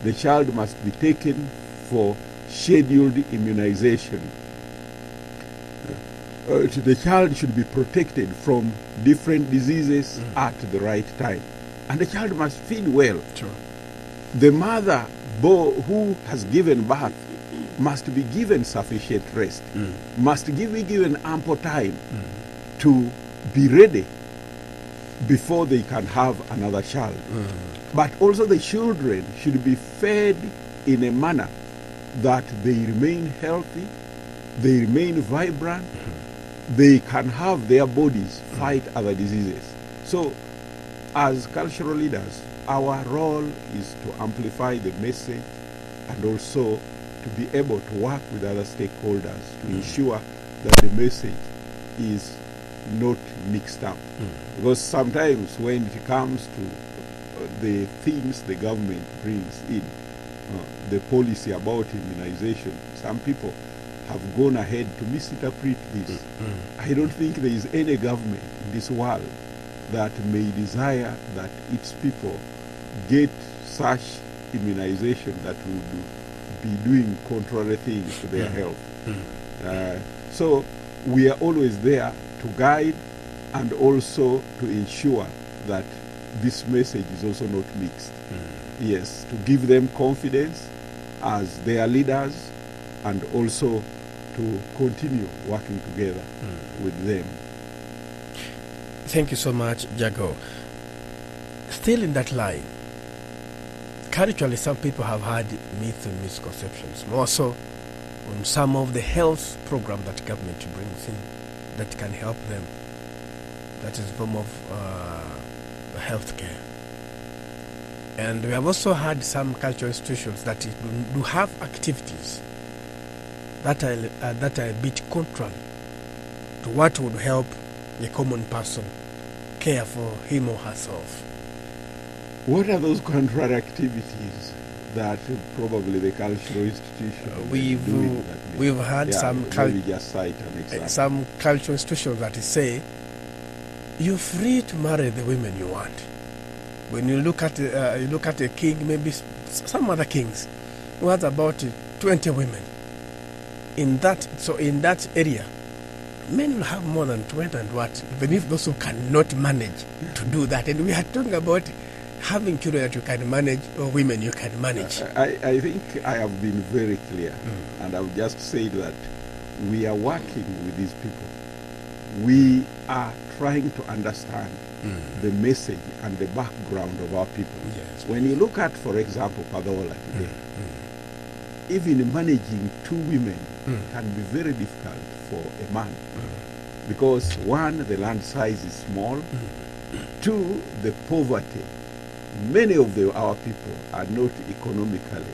The child must be taken for scheduled immunization. The child should be protected from different diseases at the right time. And the child must feel well. The mother who has given birth must be given sufficient rest, must be given ample time to be ready before they can have another child. But also the children should be fed in a manner that they remain healthy, they remain vibrant, they can have their bodies fight other diseases. So as cultural leaders, our role is to amplify the message and also to be able to work with other stakeholders to ensure that the message is not mixed up. Because sometimes when it comes to the things the government brings in, the policy about immunization, some people have gone ahead to misinterpret this. I don't think there is any government in this world that may desire that its people get such immunization that would be doing contrary things to their health. So we are always there to guide and also to ensure that this message is also not mixed. Yes, to give them confidence as their leaders and also to continue working together with them. Thank you so much, Jago. Still in that line, culturally some people have had myths and misconceptions, more so on some of the health program that government brings in that can help them. That is form of healthcare. And we have also had some cultural institutions that do have activities that are a bit contrary to what would help a common person care for him or herself. What are those contrary activities that probably the cultural institution we've had some just cite an example. Some cultural institutions that say you're free to marry the women you want. When you look at a king, maybe some other kings who has about 20 women in that area, men will have more than 20 and what, even if those who cannot manage to do that. And we are talking about having children that you can manage or women you can manage. I think I have been very clear, and I've just said that we are working with these people. We are trying to understand the message and the background of our people. Yes. When you look at, for example, Padola today, even managing two women can be very difficult for a man. Because one, the land size is small. Two, the poverty. Many of our people are not economically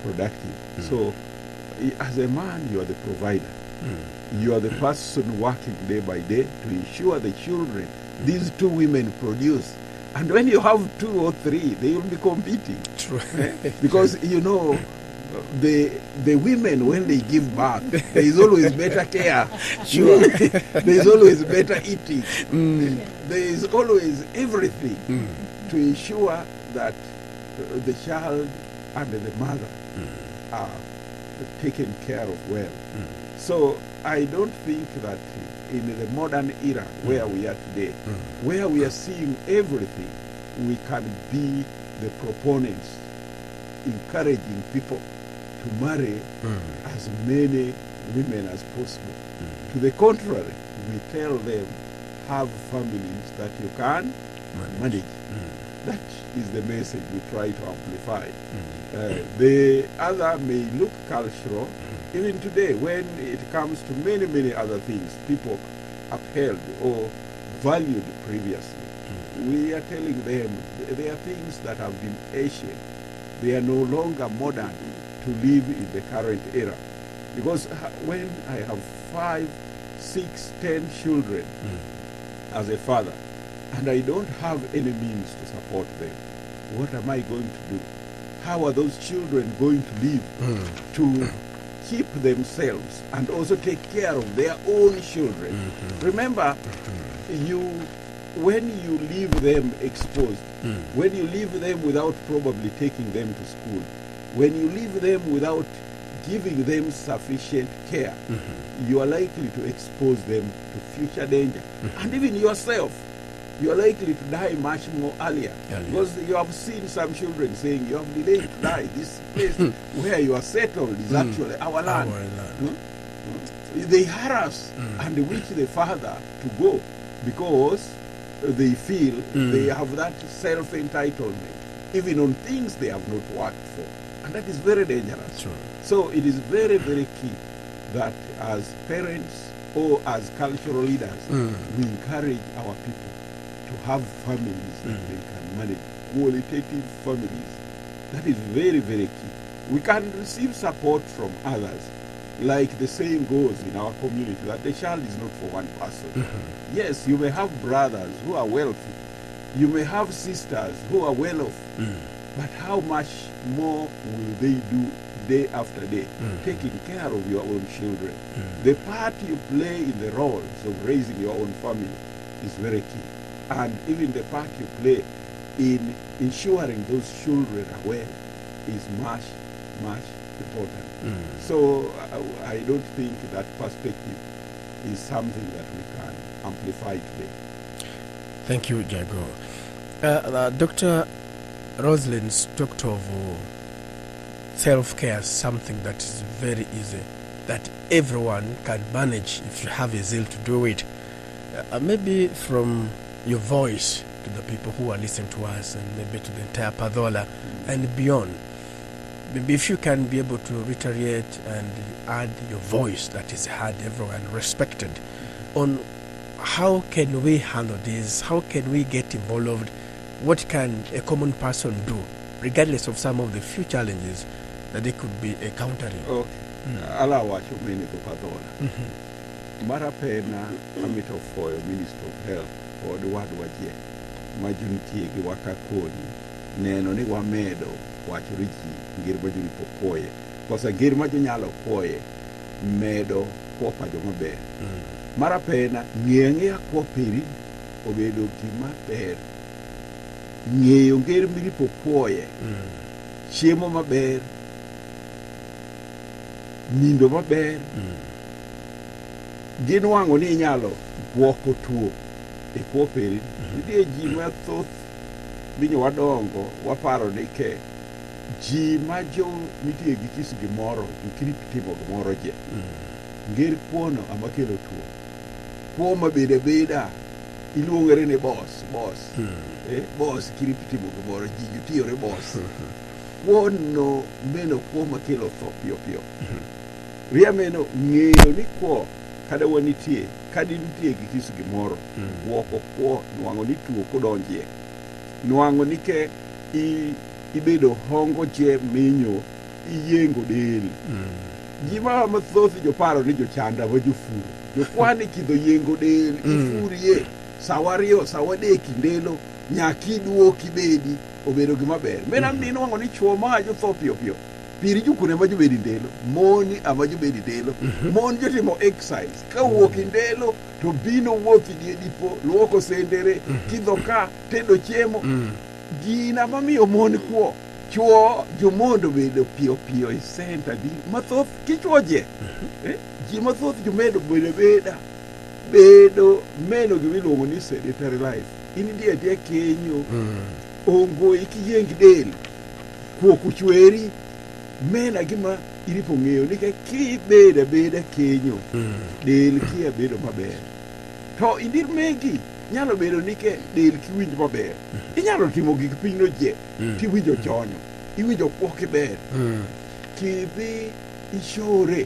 productive. So as a man, you are the provider. You are the person working day by day to ensure the children these two women produce. And when you have two or three, they will be competing. True. Because, you know, the women, when they give birth, there is always better care. Sure. There is always better eating. There is always everything to ensure that the child and the mother are taken care of well. So I don't think that in the modern era where we are today, where we are seeing everything, we can be the proponents encouraging people to marry as many women as possible. To the contrary, we tell them, have families that you can manage. That is the message we try to amplify. The other may look cultural. Even today, when it comes to many, many other things people upheld or valued previously, we are telling them there are things that have been ancient. They are no longer modern to live in the current era. Because when I have 5, 6, 10 children as a father, and I don't have any means to support them, what am I going to do? How are those children going to live to keep themselves and also take care of their own children? Remember, when you leave them exposed, when you leave them without probably taking them to school, when you leave them without giving them sufficient care, you are likely to expose them to future danger. And even yourself, you are likely to die much more earlier. Because you have seen some children saying, you have delayed to die. This place where you are settled is actually our land. They harass and wish the father to go because they feel they have that self-entitlement, even on things they have not worked for. And that is very dangerous. True. So it is very, very key that as parents or as cultural leaders, we encourage our people to have families that they can manage, qualitative families. That is very, very key. We can receive support from others. Like the saying goes in our community, that the child is not for one person. Yes, you may have brothers who are wealthy. You may have sisters who are well off. But how much more will they do day after day, taking care of your own children? The part you play in the roles of raising your own family is very key. And even the part you play in ensuring those children are well is much, much important. So I don't think that perspective is something that we can amplify today. Thank you, Jago. Dr. Rosalind's talked of self-care, something that is very easy, that everyone can manage if you have a zeal to do it. Maybe from your voice to the people who are listening to us, and maybe to the entire Padola and beyond, maybe if you can be able to reiterate and add your voice that is heard, everyone respected, on how can we handle this, how can we get involved, what can a common person do, regardless of some of the few challenges that they could be encountering. Okay. Ala wacho mene to Padola. Mara pena amito foyo Minister of Health kod wadwa je majuntie gi wakakoni neno ni wamedo wacho richi ngir majuni popoye kosa ngir majo nyalo poye medo kopa jo maber. Mara pena ng'eng'e kopiri obedo gima ber. Ng'eyo ngir miri popoye chiemo maber, nindo maber, gin wang'o ni inyalo gwoko tuo e kopiri. Nitie ji mathoth binyo wadongo waparo ni ke ji ma jo nitie gi kis gimoro jokirip timo gimoro je ngir kuono ama kelo tuo. Kuo mabede beda iluongore ni boss. Boss kirip timo gimoro ji jutiyore boss. Kuono meno kuo makelo tho piyo piyo. Riameno ng'eyo ni kuo kada wanitie, kadi nitie gi kis gimoro, gwoko kuo nwang'o ni tuo kodonjie. Nwang'o ni ke ibedo hongo je minyo iyengo del. Gima mathoth joparo ni jochanda ma jofuru. Jokwani kidho yengo del, ifurie, sawario, sawadeki ndelo, nyaki duoki bedi, obedo gima ber. Mena nwang'o ni chuo ma jotho piyo piyo. Piri jukune ma jobedi ndelo, moni ama jobedi ndelo, mon jotimo exercise, ka wuok ndelo, to bino wuothi die dipo, luoko sendere, kidho ka, tedo chiemo, gina mamiyo mon kuo, chuo jomondo bedo piyo piyo e center, di mathoth kichwoje, ji mathoth jomedo bedo meno gimiluongo ni sedentary life. In die kenyo, ongo ikiyeng del, kuo kuchweri, mena gima iripo ng'eyo ni ki beda kenyo del kia bedo maber. To indir megi nyalo bedo ni ke del kiwinj maber. Inyalo timo gik pinyno je tiwinjo chonyo, iwinjo kwoke ber. Kidhi ishore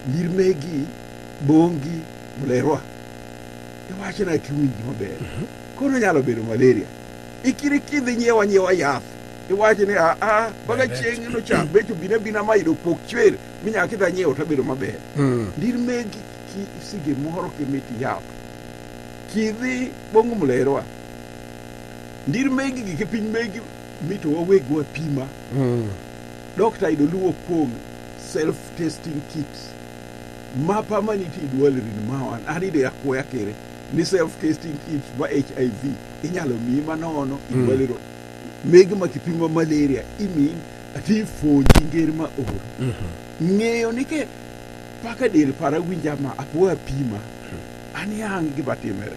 ndir megi bongi mlerwa iwacho na kiwinj maber. Kono nyalo bedo malaria. Ikiri kidhi nyiewa yath iwacho ni baga chieng' no chak becho bina maido pok chwer minya kita nyiewo to bedo maber. Ndir megi sige moro kimiti yath kidhi bongo mlerwa ndir megi gi piny megi mito wawegwa pima. Doctor ido luwo kuom self testing kits mapa maniti dwalrin mawan anide akoya kere ni self testing kits ma HIV inyalo mi manono idwaliro megi makipimo malaria imin ati fonji ngeri ma oro. Ng'eyo ni ke paka del para winja ma apoya pima an yang gima timore.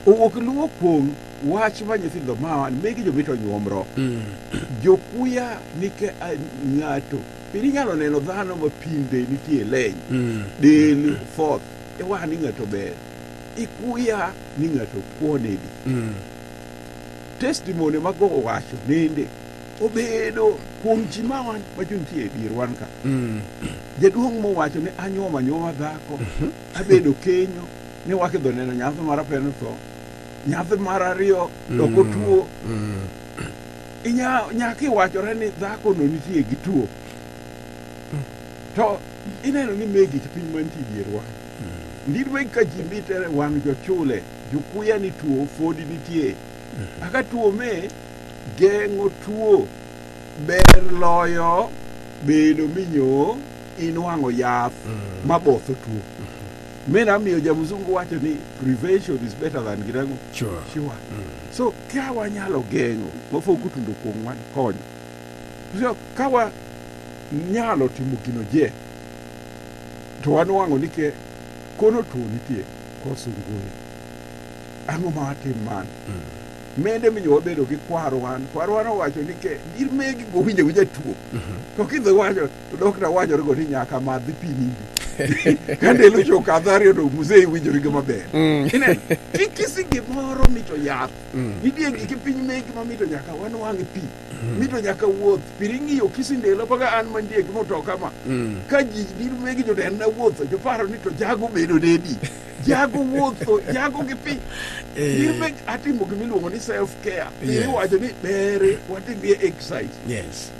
Owuok luwo kuom wach ma nyithindo ma megi jomito nyuomro. Jokuya nike ng'ato. Pini nyalo neno dhano ma pinde nitie leny. Del fourth. Ewa ni ng'ato ber. Ikuya ni ng'ato kuonedi. Testimony mago wacho nende obedo kuom ji mawan ma juntie dirwan ka. Jaduong' mo wacho ni anyuoma dhako. Abedo kenyo ni wakidho neno nyathi mara peno tho. Nyathi mar ariyo doko tuo. Nyaki wachore ni dhako no nitie gi tuo. To ineno ni megi piny mantie dierwa. Ndidwe ka ji mitere wang' jochule. Jokuya ni tuo fodi nitie. Aka tuo me geng'o tuo ber loyo bedo minyo inwang'o yath mabotho tuo. Mena miyo jamuzungu wacho ni prevention is better than girango. Sure. So kawa nyalo geng'o mofo kutundo kuom wan konyo. So kawa nyalo timo gino je to wanwang'o ni ke kono tuo nitie koso ngui. Ang'o ma watim man? Mende minyo wabedo gi kwarwan owacho ni ke dir megi go winja tuo. To kidho wacho to dokta wacho go ni nyaka madhi pi nyingi. Kande lucho kadhario do musei winjori go maber. Ine kikisi gimoro mito yath. Nitie gik piny megi ma mito nyaka wan wang' pi. Mito nyaka wuoth piring'iyo kisindelo paka an mandie gi motoka ma. Ka ji dir megi jo den na wuotho jo paro ni to jago bedo dedi. Jago wuotho, jago gi pi. Dir meg atimo gimiluongo ni self-care. Piri wacho ni bere watimie exercise. Yes.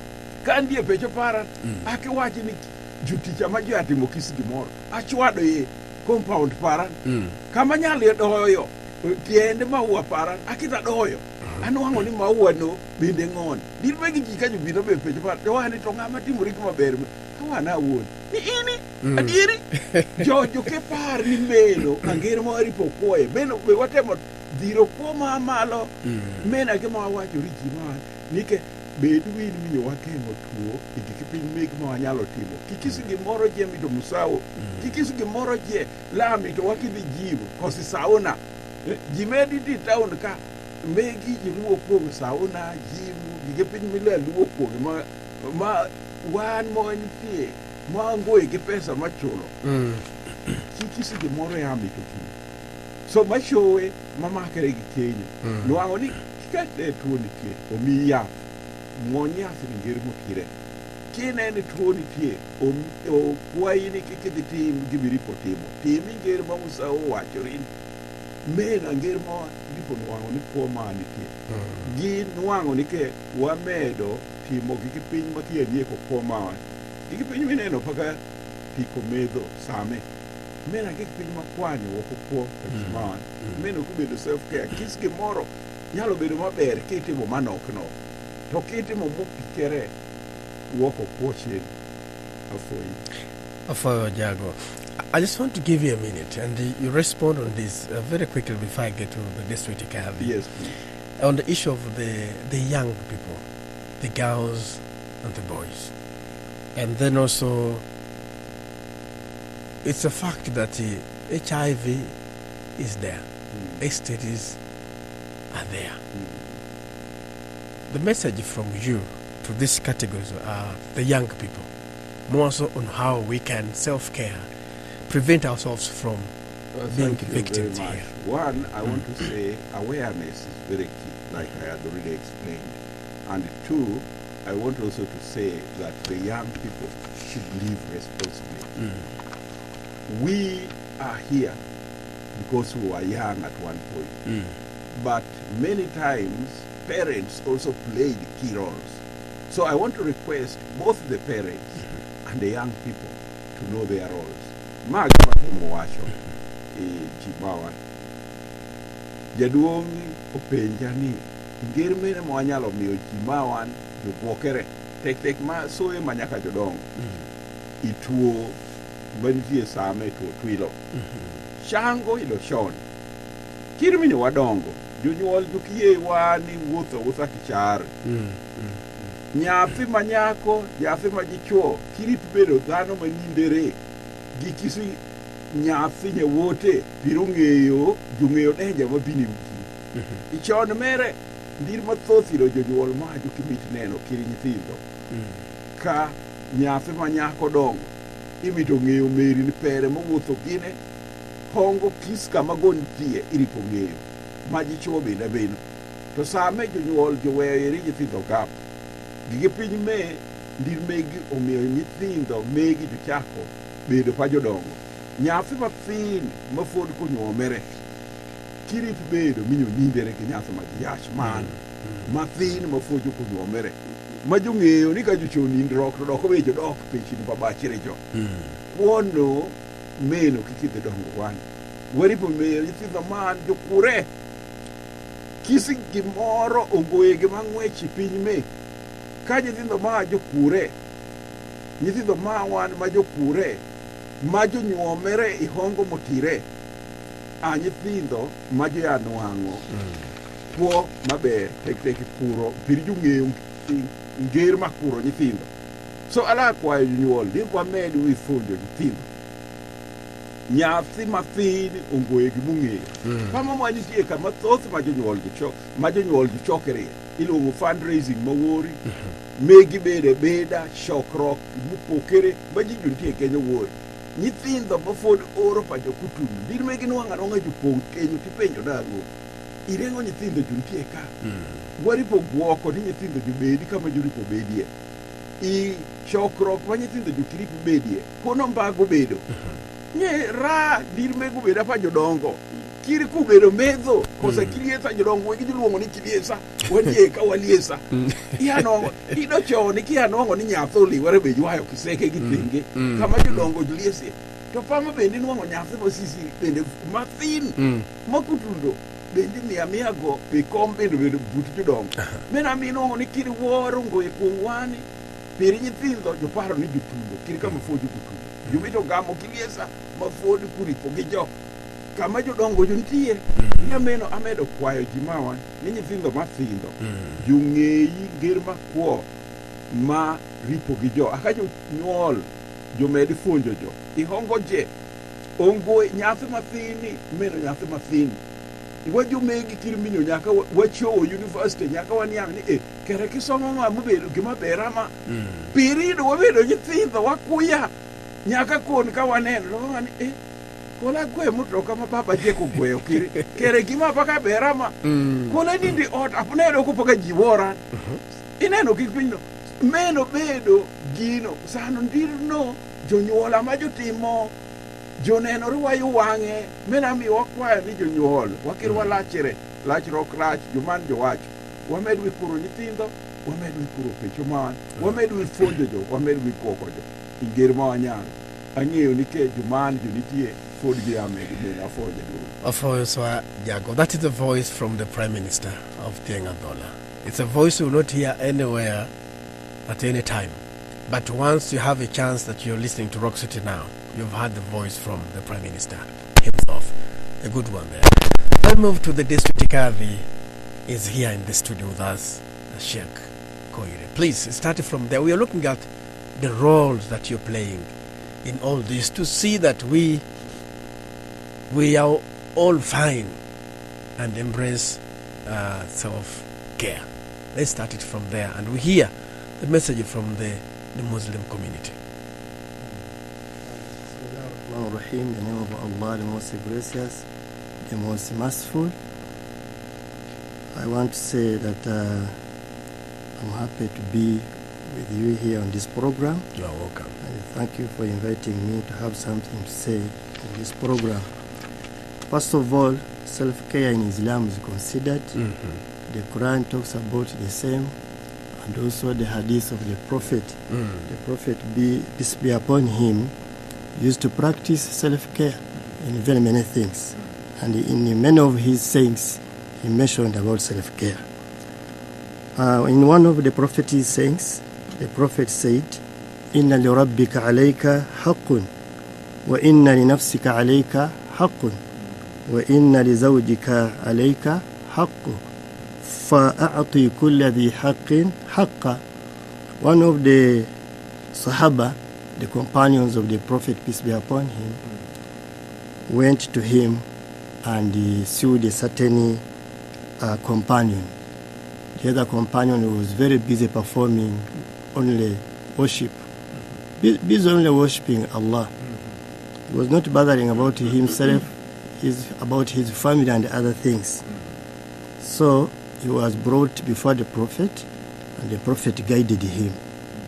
Kandie pecho paran, ake wacho ni juticha ma ji atimo kisi gimoro. Achwado ye compound paran. Kama nyali doyo, tiende maua paran, akita doyo. Anwang'o ni maua no bende ng'on. Dir megi ji ka jobino be pecho paran. Jowani to ng'ama timo rik maber. Kawana wuon. Ni ini, adieri. Jojo ke par ni meno, angere mo aripo koye. Meno be watemo dhiro kuoma malo. Mena ke ma wacho riji ma nike bedu win minyo wakemo tuo iki piny megi ma wanyalo timo. Kikisi gimoro je mito musawo. Kikisi gimoro je lami to wakidhi jiwo kosi sauna. Jimedi ti town ka megi jiluo kuom sauna jimu gige piny mile luo kuom ma wan mo nitie ma ngoe gi pesa machulo. Kikisi gimoro ya mito timo. So mashowe mamakere gi Kenya. Nwang'o ni kikate tuo nitie omi yath. Ng'ony yath ni ngere mokire. Kine ni tuo nitie kwayi ni kikidhi tim gibiripo timo. Timi ngere ma musao wacho rin. Mena ngere ma dipo nwang'o ni tuo ma nitie. Gi nwang'o ni ke wamedo timo gigi piny makia nieko kuo mawa. Gigi piny mineno paka tiko medho same. Mena gigi piny makwanyo woko kuo mawa. Mena kubedo self-care. Kis gimoro nyalo bedo maber kitimo manok. To kitimo mopikere woko kuo chien. Afoyo Jago. I just want to give you a minute and you respond on this very quickly before I get to the district Kavi. Yes, please. On the issue of the young people, the girls and the boys. And then also, it's a fact that HIV is there. STDs are there. The message from you to these categories are the young people, more so on how we can self-care, prevent ourselves from being victims here. One, I want to say awareness is very key, like I had already explained. And two, I want also to say that the young people should live responsibly. We are here because we were young at one point. But many times, parents also played key roles. So I want to request both the parents and the young people to know their roles. Chimawa jaduong' openja ni ngir mene mwanyalo miyo chimawan jobuokere tek ma soye manyaka jodong ituo manitie same to twilo chango ilo shon kirminyo wadongo jonyuol dukie wani wuotho kichar nyathi manyako nyathi majichuo kirit bedo dhano manindere gi kisi nyathi nyawote biro ng'eyo jong'eyo denja mabini uki ichon mere ndir mathoth iro jonyuol maju kimit neno kiri nyithindo ka nyathi ma nyako dongo imito ng'eyo meri ni pere mowuotho gine hongo kis kama gontie iripo ng'eyo maji chuo bende beno to same jonyuol joweyo eri nyithindo gap gige piny me ndir megi omiyo nyithindo megi jochako bedo pa jodongo nyathi mathin mafod konyuomere kirip bedo minyo nindere gi nyathi magiyash man mathin mafod konyuomere ma jong'eyo ni ka jochon nindrok to dok owe jodok pechini babachere jo wono meno kikidhe dongo wan waripo meyo nyithindo man jokure kisi gimoro ongoege mang'wech piny me ka nyithindo ma jokure nyithindo ma wan ma jokure ma jonyuomere ihongo motire nyithindo ma joyanwang'o puo maber tek puro pir jong'eyo nger makuro nyithindo so ala kwayo jonyuol ni wamed wi fonjo nyithindo nyathi mathin ongoegi mong'eyo kama mwanitie kama thoth ma jonyuol gichokre iluongo fundraising mawori megi bede beda shokrok mopokere ma ji nitie Kenya wuoyi nyithindo mafod oro pa jokutunu dir megi nwang'o jopong' Kenya tipenjo dago irengo nyithindo nitie ka waripo gwoko ni nyithindo jobedi kama joripo bedie i shokrok ma nyithindo jokirip bedie kono mbago bedo nye ra dir mego beda pa jodongo kiri kubedo medho kosa kiliesa jodongo wegi jiluongo ni kiliesa wadieka waliesa ianongo ido choni kianongo ni nyatho liwere be jwayo kiseke githinge kama jodongo juliesi to pama bende nwongo nyathi mosisi bende mathin makutundo bende mia go be kombe bende but jodongo mena minongo ni kiri woro ngo ekungwani piri nyithindo joparo ni jutundo kiri kama foju kutundo jumito gamo kiliesa mafodi kuripo gijo kama jodongo juntie meno amedo kwayo jimawa ni nyithindo mathindo jung'eyi nger makwo ma ripo gijo akajo nyuol jomedi fonjo jo ihongo je ongo nyathi mathini meno nyathi mathini iwajo megi kirminyo nyaka wachowo university nyaka waniam ni kere kisomo ma mubedo gima berama pirido wabedo nyithindo wakuya nyaka kon ka waneno ngani kola kwe mutoka ma baba je ko gweyo kere gima paka berama kola nindi ot apunero ko paka jiwora ineno kipinno meno bedo gino sano ndirno jonyuola ma jotimo joneno ruwayo wang'e mena mi wakwayo ni jonyuol wakirwa lachrok rach joman jowacho wamed wi kuro nyithindo wamed wi kuro pecho man wamed wi fonjo jo wamed wi koko jo inger ma wanyalo ang'eyo ni ke joman jonitie fod gi amedi bela foje do Afoyoswa Jago. That is the voice from the Prime Minister of Tengadola. It's a voice you will not hear anywhere at any time. But once you have a chance that you're listening to Rock City now, you've heard the voice from the Prime Minister himself. A good one there. I'll move to the district. Ikavi is here in the studio with us, Sheikh Koire. Please, start from there. We are looking at the roles that you're playing in all this to see that we are all fine and embrace self-care. Let's start it from there, and we hear the message from the Muslim community. In the name of Allah, the most gracious, the most merciful. I want to say that I'm happy to be with you here on this program. You are welcome. And thank you for inviting me to have something to say in this program. First of all, self-care in Islam is considered. The Quran talks about the same, and also the hadith of the Prophet. The Prophet, peace be upon him, used to practice self-care in very many things. And in many of his sayings, he mentioned about self-care. In one of the Prophet's sayings, the Prophet said, "Inna li rabbika alayka haqqun, wa inna li nafsika alayka haqqun, wa inna li zawjika alayka haqqun, fa'a'ti kulla dhi haqqin haqqa." One of the Sahaba, the companions of the Prophet, peace be upon him, went to him and he sued a certain companion. The other companion was very busy performing only worship, busy only worshipping Allah. He was not bothering about himself, about his family and other things. So he was brought before the Prophet, and the Prophet guided him.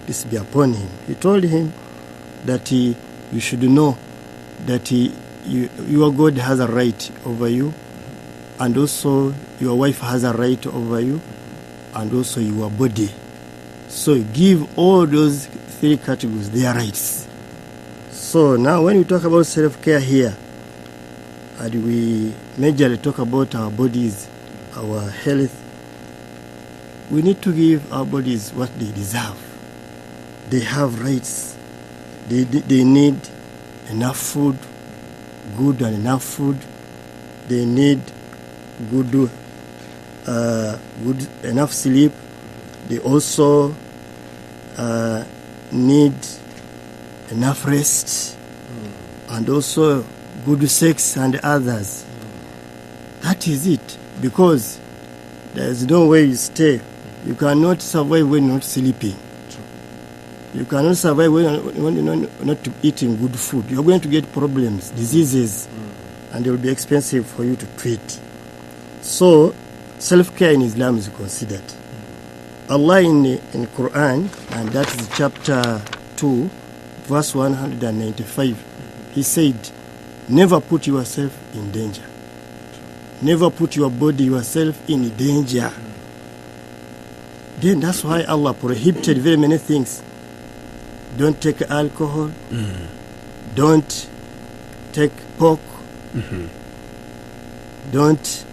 Peace be upon him. He told him that you should know that your God has a right over you, and also your wife has a right over you, and also your body. So give all those three categories their rights. So now when we talk about self-care here, and we majorly talk about our bodies, our health, we need to give our bodies what they deserve. They have rights. They need enough food, good and enough food. They need good enough sleep. They also need enough rest, and also good sex and others. That is it, because there is no way you stay. You cannot survive when you're not sleeping. You cannot survive when you're not eating good food. You're going to get problems, diseases, and it will be expensive for you to treat. So, self-care in Islam is considered. Allah in Quran, and that is chapter 2, verse 195, He said, never put yourself in danger. Never put your body yourself in danger. Then that's why Allah prohibited very many things. Don't take alcohol. Don't take pork. Don't.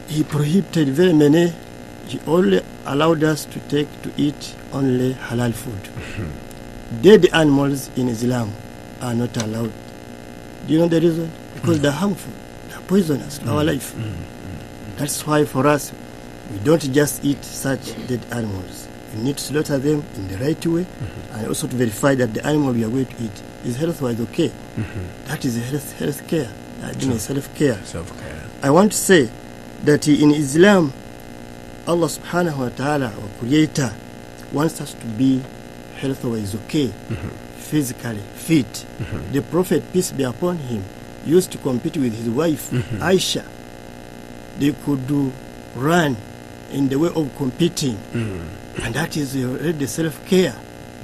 He prohibited very many. He only allowed us to eat only halal food. Dead animals in Islam are not allowed. Do you know the reason? Because they're harmful. They're poisonous to our life. That's why for us, we don't just eat such dead animals. We need to slaughter them in the right way, and also to verify that the animal we are going to eat is health-wise okay. That is health care. Self-care. I want to say that in Islam, Allah subhanahu wa ta'ala, our creator, wants us to be health-wise okay, physically fit. The Prophet, peace be upon him, used to compete with his wife, Aisha. They could run in the way of competing. And that is already self-care.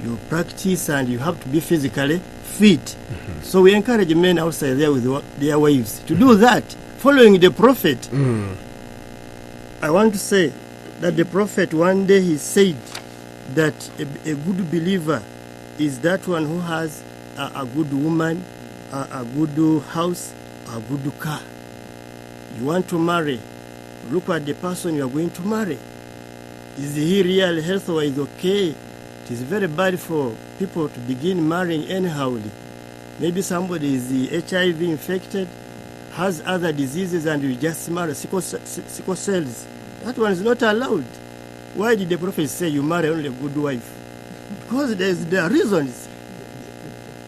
You practice and you have to be physically fit. So we encourage men outside there with their wives to do that, following the Prophet. I want to say that the Prophet one day he said that a good believer is that one who has a good woman, a good house, a good car. You want to marry, look at the person you are going to marry. Is he real health-wise okay? It is very bad for people to begin marrying anyhow. Maybe somebody is HIV infected, has other diseases, and you just marry sickle cells. That one is not allowed. Why did the Prophet say you marry only a good wife? Because there are reasons.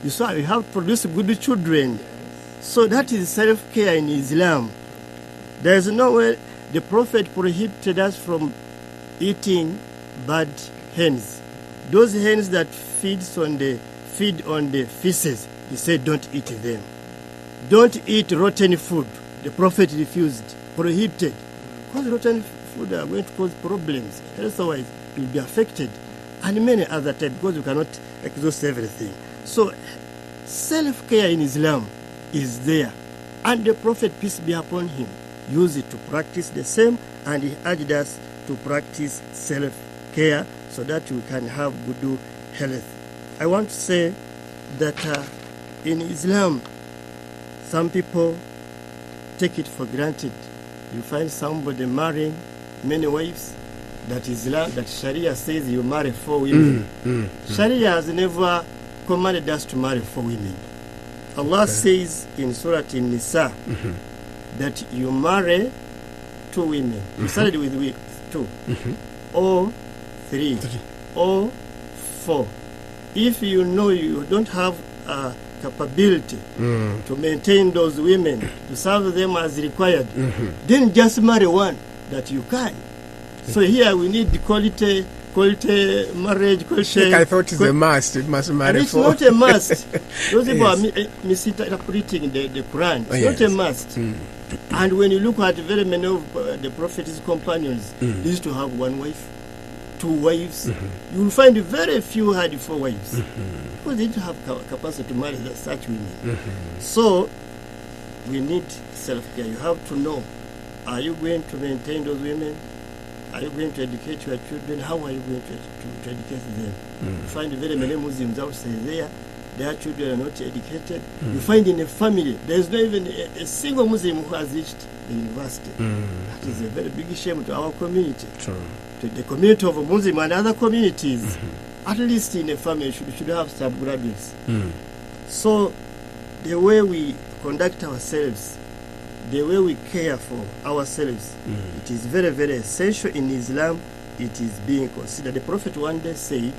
You have to produce good children. So that is self-care in Islam. There is no way the Prophet prohibited us from eating bad hens. Those hens that feed on the feces, he said don't eat them. Don't eat rotten food. The Prophet refused, prohibited. Because rotten food are going to cause problems. Otherwise, you'll be affected. And many other types, because you cannot exhaust everything. So, self-care in Islam is there. And the Prophet, peace be upon him, used it to practice the same, and he urged us to practice self-care so that we can have good health. I want to say that in Islam, some people take it for granted. You find somebody marrying many wives, that Sharia says you marry 4 women. Sharia has never commanded us to marry 4 women. Allah says in Surah An-Nisa that you marry 2 women. You started with 2, or 3, or 4. If you know you don't have capability to maintain those women, to serve them as required, then just marry one that you can. So here we need the quality marriage, quality. I thought it's a must. It must marry. And it's for. not a must. Those people are misinterpreting the Quran. It's not a must. And when you look at very many of the Prophet's companions, they used to have one wife, two wives. You will find very few had four wives because they didn't have capacity to marry such women. So we need self-care. You have to know, are you going to maintain those women? Are you going to educate your children? How are you going to educate them? You find very many Muslims outside there, their children are not educated. You find in a family, there is not even a single Muslim who has reached the university. That is a very big shame to our community. To the community of Muslim and other communities. At least in a family, should have some graduates. So the way we conduct ourselves, the way we care for ourselves, it is very, very essential in Islam. It is being considered. The Prophet one day said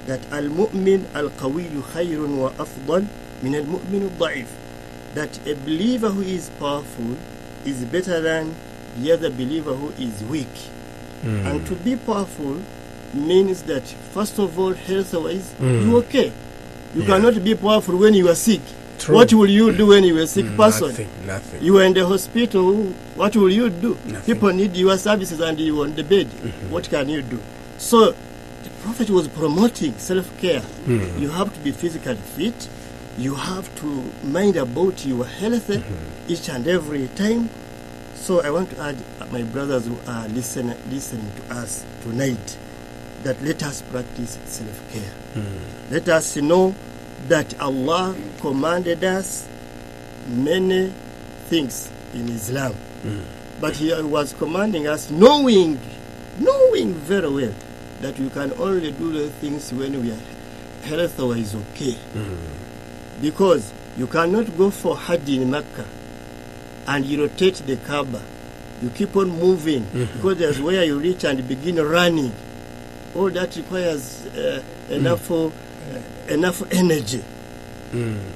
that al-mu'min al-qawiyyu khayrun wa afdal min al-mu'min al-da'if. That a believer who is powerful is better than the other believer who is weak. And to be powerful means that, first of all, health-wise, you're okay. You cannot be powerful when you are sick. True. What will you do when you are a sick person? Nothing. You are in the hospital, what will you do? Nothing. People need your services and you are on the bed. What can you do? So the Prophet was promoting self-care. You have to be physically fit. You have to mind about your health each and every time. So I want to add my brothers who are listening to us tonight that let us practice self-care. Let us know that Allah commanded us many things in Islam. But He was commanding us knowing very well that we can only do the things when we are health-wise okay. Because you cannot go for Hajj in Mecca and you rotate the Kaaba. You keep on moving because there's where you reach and begin running. All that requires enough energy.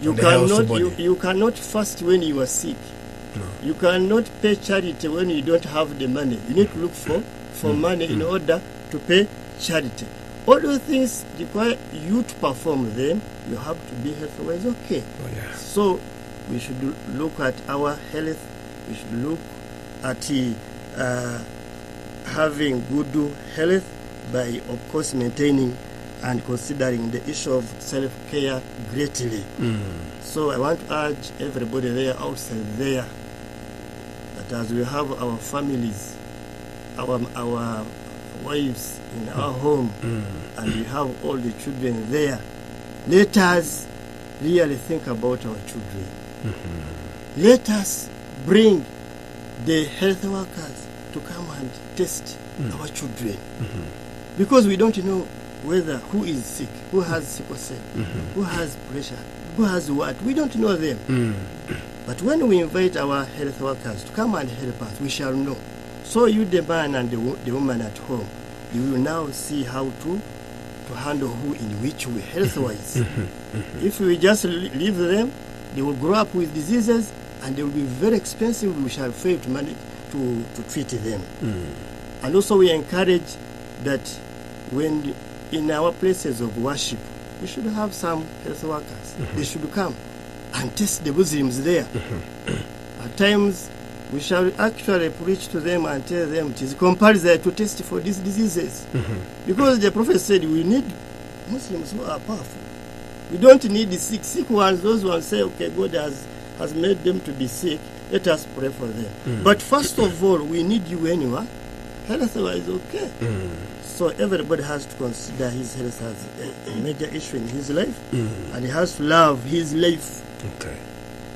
You cannot fast when you are sick. You cannot pay charity when you don't have the money. You need to look for money in order to pay charity. All those things require you to perform them. You have to be health-wise okay. So we should look at our health. We should look at having good health by, of course, maintaining and considering the issue of self-care greatly. So I want to urge everybody there outside there that as we have our families, our wives in our home, and we have all the children there, let us really think about our children. Let us bring the health workers to come and test our children. Because we don't know whether who is sick, who has sickle cell, who has pressure, who has what. We don't know them. But when we invite our health workers to come and help us, we shall know. So you, the man and the woman at home, you will now see how to handle who in which way, health-wise. If we just leave them, they will grow up with diseases and they will be very expensive. We shall fail to manage to treat them. And also we encourage that when in our places of worship, we should have some health workers. They should come and test the Muslims there. At times, we shall actually preach to them and tell them it is compulsory to test for these diseases. Because the Prophet said we need Muslims who are powerful. We don't need the sick ones. Those ones say, okay, God has made them to be sick. Let us pray for them. But first of all, we need you anyway. Health-wise, okay. So everybody has to consider his health as a major issue in his life. And he has to love his life. Okay.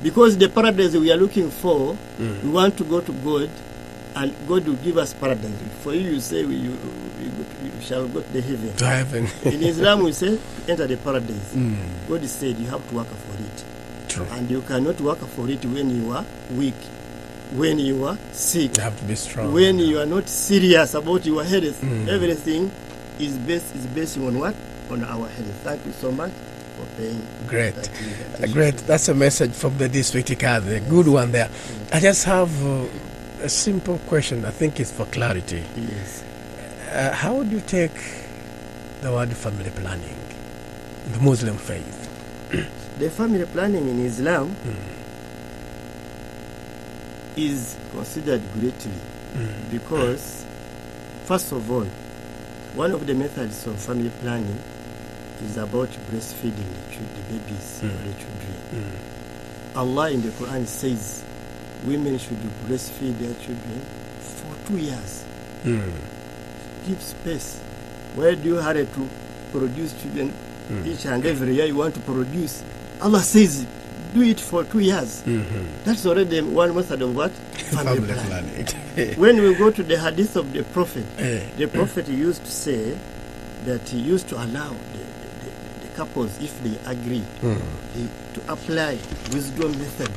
Because the paradise we are looking for, we want to go to God, and God will give us paradise. For you say you shall go to the heaven. To heaven. In Islam, we say enter the paradise. God said you have to work for it. True. And you cannot work for it when you are weak, when you are sick. You have to be strong. When you are not serious about your health. Everything is based on what? On our health. Thank you so much. for paying. Great. that Great. That's a message from the district card. A good one there. I just have a simple question. I think it's for clarity. Yes. How would you take the word family planning in the Muslim faith? The family planning in Islam is considered greatly because, first of all, one of the methods of family planning is about breastfeeding the babies or the children. Allah in the Quran says women should breastfeed their children for 2 years. Give space. Why do you hurry to produce children each and every year you want to produce? Allah says do it for 2 years. That's already one method of what? Family planning. When we go to the hadith of the Prophet used to say that he used to allow the couples, if they agree, to apply wisdom method.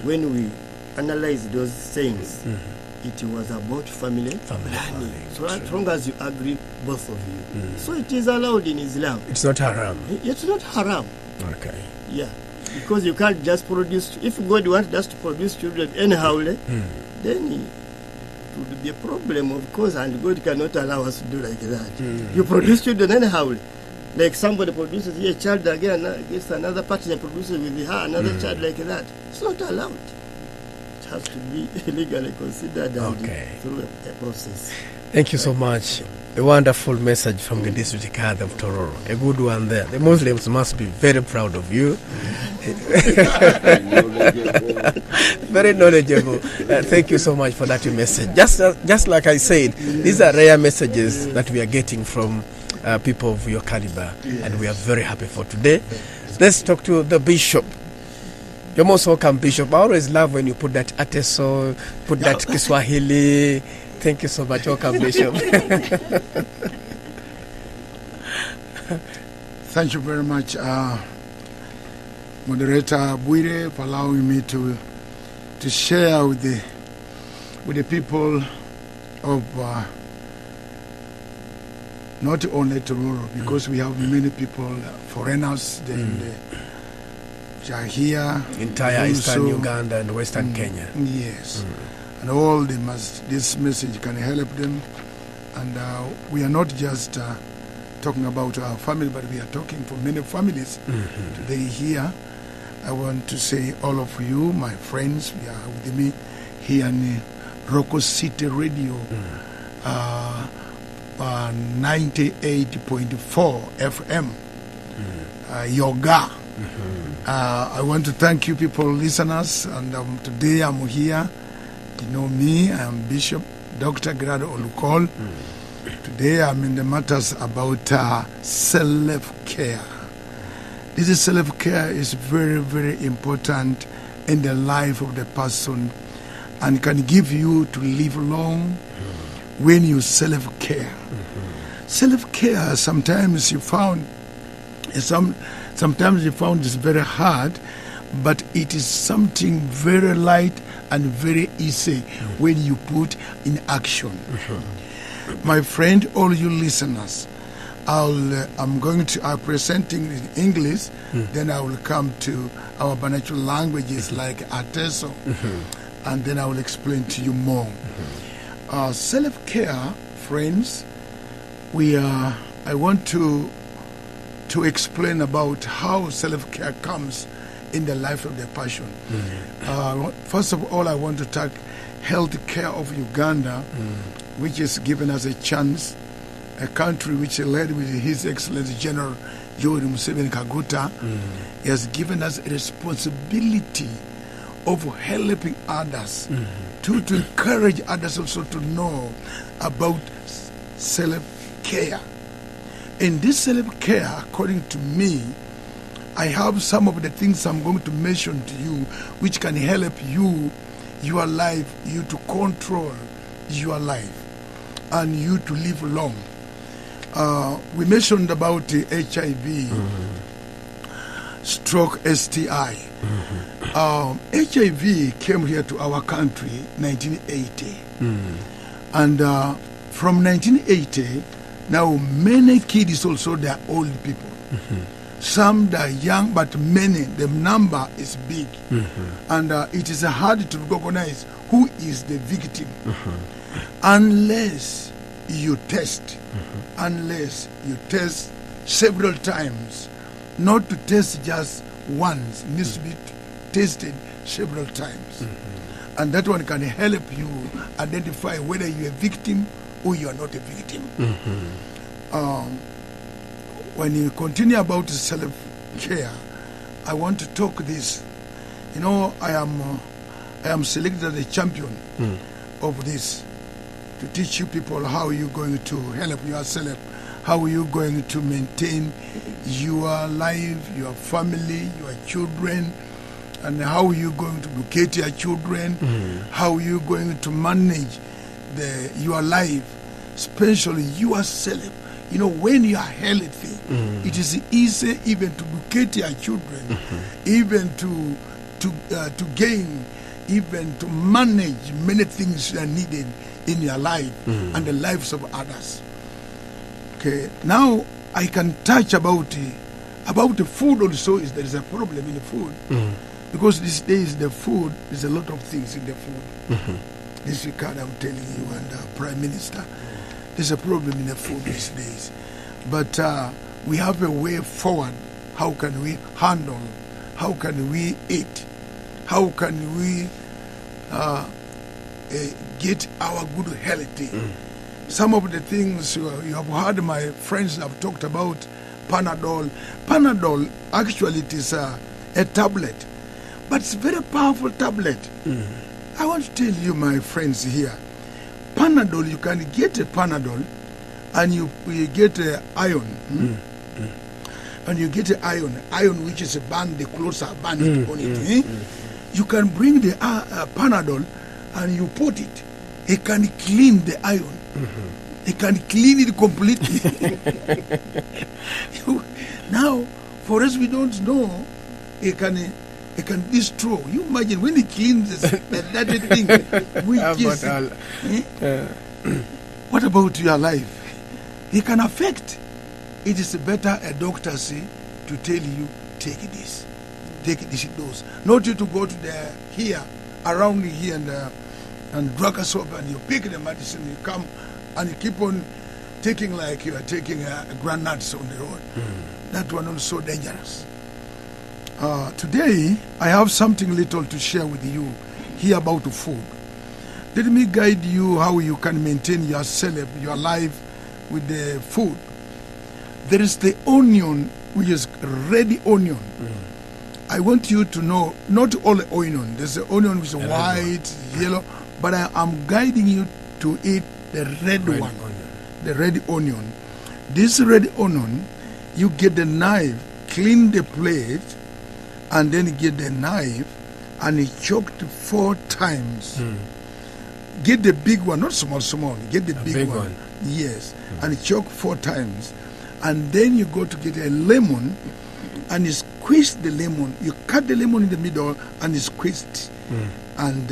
When we analyze those sayings, it was about family planning. So as long as you agree, both of you. So it is allowed in Islam. It's not haram. It's not haram. Okay. Yeah. Because you can't just produce, if God wants us to produce children anyhow, then it would be a problem, of course, and God cannot allow us to do like that. You produce children anyhow. Like somebody produces a child again, gets another partner produces with her another child like that. It's not allowed. It has to be legally considered through a process. Thank you so much. A wonderful message from the district card of Tororo. A good one there. The Muslims must be very proud of you. Very knowledgeable. Thank you so much for that message. Just like I said, these are rare messages that we are getting from people of your caliber, and we are very happy for today. Let's talk to the bishop. You're most welcome, Bishop. I always love when you put that ateso, put that Kiswahili. Thank you so much. Welcome, Bishop. Thank you very much, Moderator Buire, for allowing me to share with the people of not only Tororo, because we have many people, foreigners, which are here. Entire Eastern Uganda and Western Kenya. Yes. And all this message can help them. And we are not just talking about our family, but we are talking for many families today here. I want to say all of you, my friends, we are with me here in Rocco City Radio, 98.4 FM, Yoga. I want to thank you people, listeners, and today I'm here. You know me, I'm Bishop Dr. Grado Olukol. Today I'm in the matters about self-care. This self-care is very, very important in the life of the person and can give you to live long when you self-care. Self-care sometimes you found it's very hard, but it is something very light and very easy when you put in action. My friend, all you listeners, I'm presenting in English, then I will come to our vernacular languages like Ateso, and then I will explain to you more. Self-care, friends, I want to explain about how self-care comes in the life of the passion. First of all, I want to thank Health Care of Uganda, which has given us a chance, a country which is led with His Excellency General Yoweri Museveni Kaguta. He has given us a responsibility of helping others, to encourage others also to know about self-care. In this self-care, according to me, I have some of the things I'm going to mention to you which can help you, your life, you to control your life and you to live long. We mentioned about HIV, stroke, STI. HIV came here to our country 1980. And from 1980, now many kids also, they are old people. some that are young, but many, the number is big. And it is hard to recognize who is the victim unless you test. Unless you test several times, not to test just once, needs to be tested several times. And that one can help you identify whether you're a victim or you are not a victim. When you continue about self-care, I want to talk this. You know, I am selected as a champion of this, to teach you people how you're going to help yourself, how you're going to maintain your life, your family, your children, and how you're going to educate your children, how you're going to manage your life, especially yourself. You know, when you are healthy, it is easy even to educate your children, even to gain, even to manage many things that are needed in your life and the lives of others. Okay, now I can touch about the food also. There is a problem in the food because these days the food, there's a lot of things in the food. This regard I'm telling you, and Prime Minister, there's a problem in the food these days. But we have a way forward. How can we handle? How can we eat? How can we get our good health? Some of the things you have heard my friends have talked about, Panadol. Panadol, actually it is a tablet, but it's a very powerful tablet. I want to tell you, my friends here, Panadol, you can get a Panadol and you get iron. And you get iron which is a band, the clothes are banded on it. You can bring the Panadol and you put it. It can clean the iron. It can clean it completely. Now, for us, we don't know. It can destroy. You imagine when it cleans that thing. What about your life? It can affect. It is better a doctor say to tell you, take this dose. Not you to go to around here and drug us up and you pick the medicine, you come and you keep on taking like you are taking granuts on the road. That one also dangerous. Today, I have something little to share with you here about food. Let me guide you how you can maintain yourself, your life with the food. There is the onion, which is red onion. I want you to know, not all the onion. There's the onion which is white, yellow, but I am guiding you to eat the red one, the red onion. This red onion, you get the knife, clean the plate, and then get the knife and you chop it 4 times. Get the big one, not small. Get the big one. Yes, and chop 4 times. And then you go to get a lemon and you squeeze the lemon. You cut the lemon in the middle and you squeeze it. And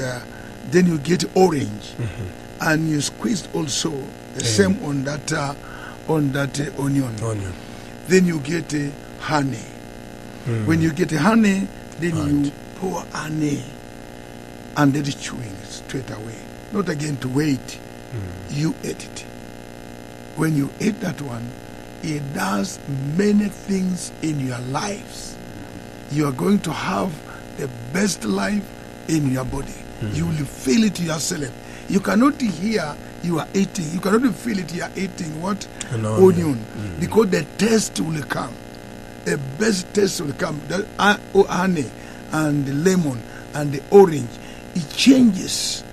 then you get orange. And you squeeze also the same on that onion. Then you get honey. When you get honey, then you pour honey and then chewing it straight away. Not again to wait. You eat it. When you eat that one, it does many things in your lives. You are going to have the best life in your body. You will feel it yourself. You cannot hear you are eating. You cannot feel it you are eating what? Onion. Because the taste will come. The best taste will come. The honey and the lemon and the orange. It changes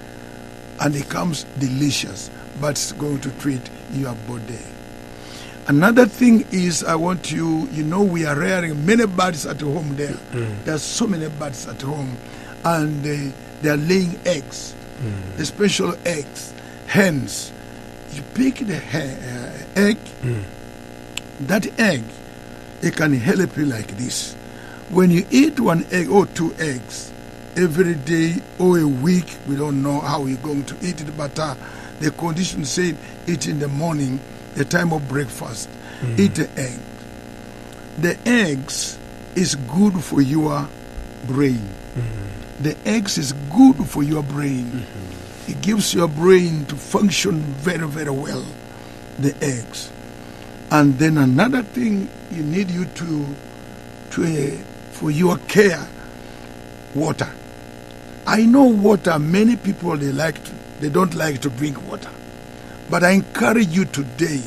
and it becomes delicious. But it's going to treat your body. Another thing is I want you know we are rearing many birds at home there. There are so many birds at home and they are laying eggs, the special eggs, hens. You pick the egg, that egg, it can help you like this. When you eat 1 egg or 2 eggs every day or a week, we don't know how we're going to eat it, but the condition said eat in the morning, the time of breakfast, eat the egg. the eggs is good for your brain. The eggs is good for your brain. It gives your brain to function very, very well, the eggs. And then another thing you need you to for your care, water. I know water, many people they don't like to drink water. But I encourage you today,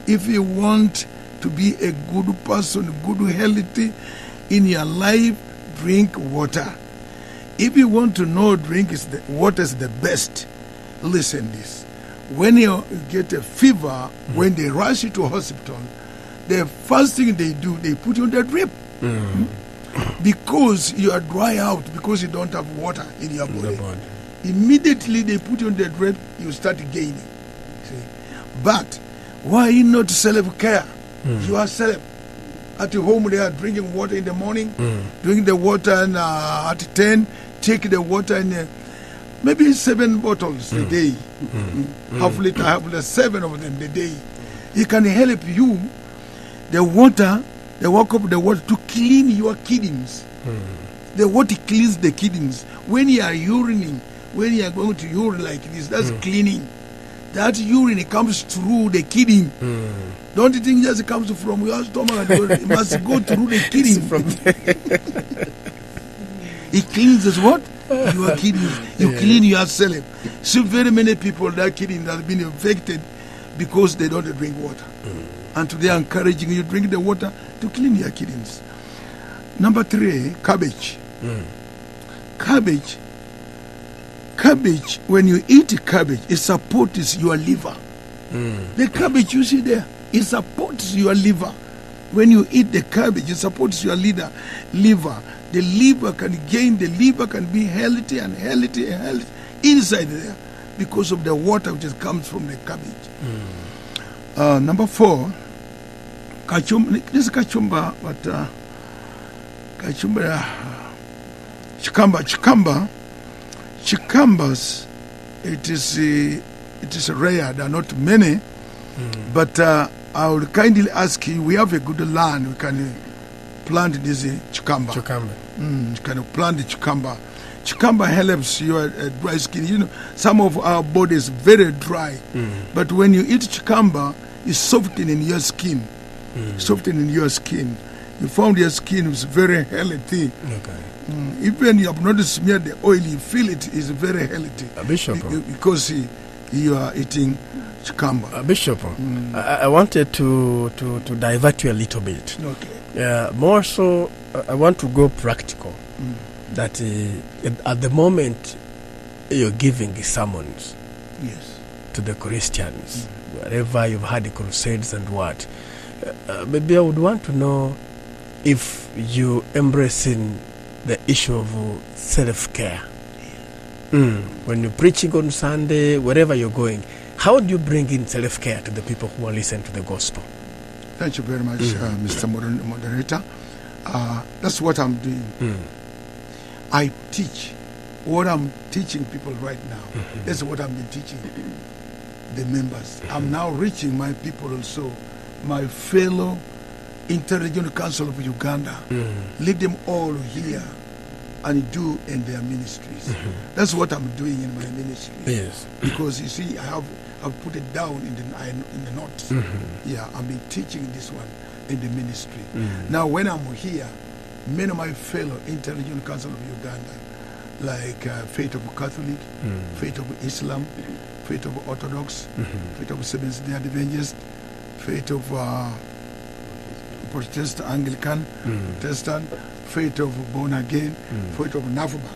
if you want to be a good person, good healthy in your life, drink water. If you want to know water is the best, listen this. When you get a fever, when they rush you to hospital, the first thing they do, they put you on the drip. Because you are dry out, because you don't have water in your body. Immediately they put you on the drip, you start gaining. See? But why not self-care? You are self. At home they are drinking water in the morning, drinking the water at 10, take the water in maybe 7 bottles a day. Half liter, 7 of them a day. It can help you. The water, they work up the water to clean your kidneys. The water cleans the kidneys. When you are urinating, when you are going to urine like this, that's cleaning. That urine comes through the kidney. Don't you think it just comes from your stomach? It must go through the kidney. It cleans what? Your kidneys. You clean yourself. So very many people, their kidneys have been infected because they don't drink water. And today I'm encouraging you to drink the water to clean your kidneys. Number 3, cabbage. Cabbage, when you eat cabbage, it supports your liver. The cabbage you see there, it supports your liver. When you eat the cabbage, it supports your liver. The liver can be healthy and healthy inside there because of the water which comes from the cabbage. Number 4, this is kachumba, but Chikambas, it is rare. There are not many, but I would kindly ask you. We have a good land. We can plant this chikamba. You can plant the chikamba. Chikamba helps your dry skin. You know, some of our body is very dry, but when you eat chikamba, it's softening your skin. Softening your skin. You found your skin is very healthy. Even you have not smeared the oil, you feel it is very healthy. Bishop, because you are eating chikamba. Bishop, I wanted to divert you a little bit. More so, I want to go practical. That at the moment you're giving sermons to the Christians, wherever you've had the crusades and what. Maybe I would want to know if you embracing the issue of self-care. When you're preaching on Sunday, wherever you're going, how do you bring in self-care to the people who are listening to the gospel? Thank you very much, Mr. Moderator. That's what I'm doing. I teach. What I'm teaching people right now, that's what I've been teaching the members. I'm now reaching my people also, my fellow Inter-Regional Council of Uganda. Lead them all here and do in their ministries. That's what I'm doing in my ministry. Yes. Because you see, I've put it down in the notes. I've been teaching this one in the ministry. Now, when I'm here, many of my fellow Inter-Regional Council of Uganda, like Faith of Catholic, Faith of Islam, Faith of Orthodox, Faith of Seventh-day Adventist, Faith of Protestant, Anglican, Protestant, Faith of Born Again, Faith of Nafuba.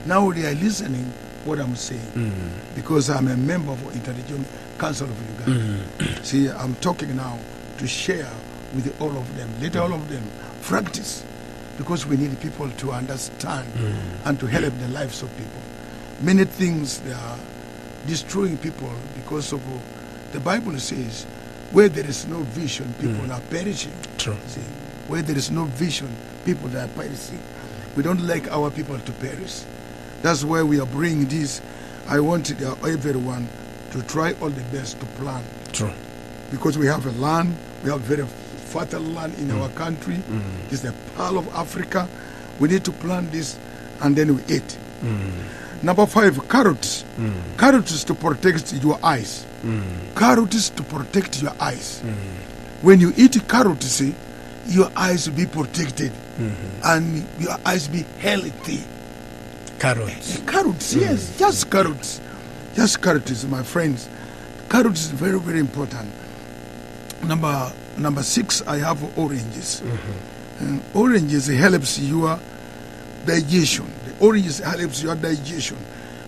Now they are listening what I'm saying because I'm a member of Inter-Regional Council of Uganda. See, I'm talking now to share with all of them. Let all of them practice because we need people to understand and to help the lives of people. Many things they are destroying people because of the Bible says, where there is no vision, people are perishing. True. See, where there is no vision, people are perishing. We don't like our people to perish. That's why we are bringing this. I want everyone to try all the best to plan. True. Because we have a land, we have very fertile land in our country. It's the pearl of Africa. We need to plant this and then we eat. Number 5, carrots. Carrots is to protect your eyes. Carrots to protect your eyes. When you eat carrots, see, your eyes will be protected and your eyes be healthy. Carrots. Carrots, yes, just carrots. Just carrots, my friends. Carrots is very, very important. Number 6, I have oranges. Oranges helps your digestion. The oranges helps your digestion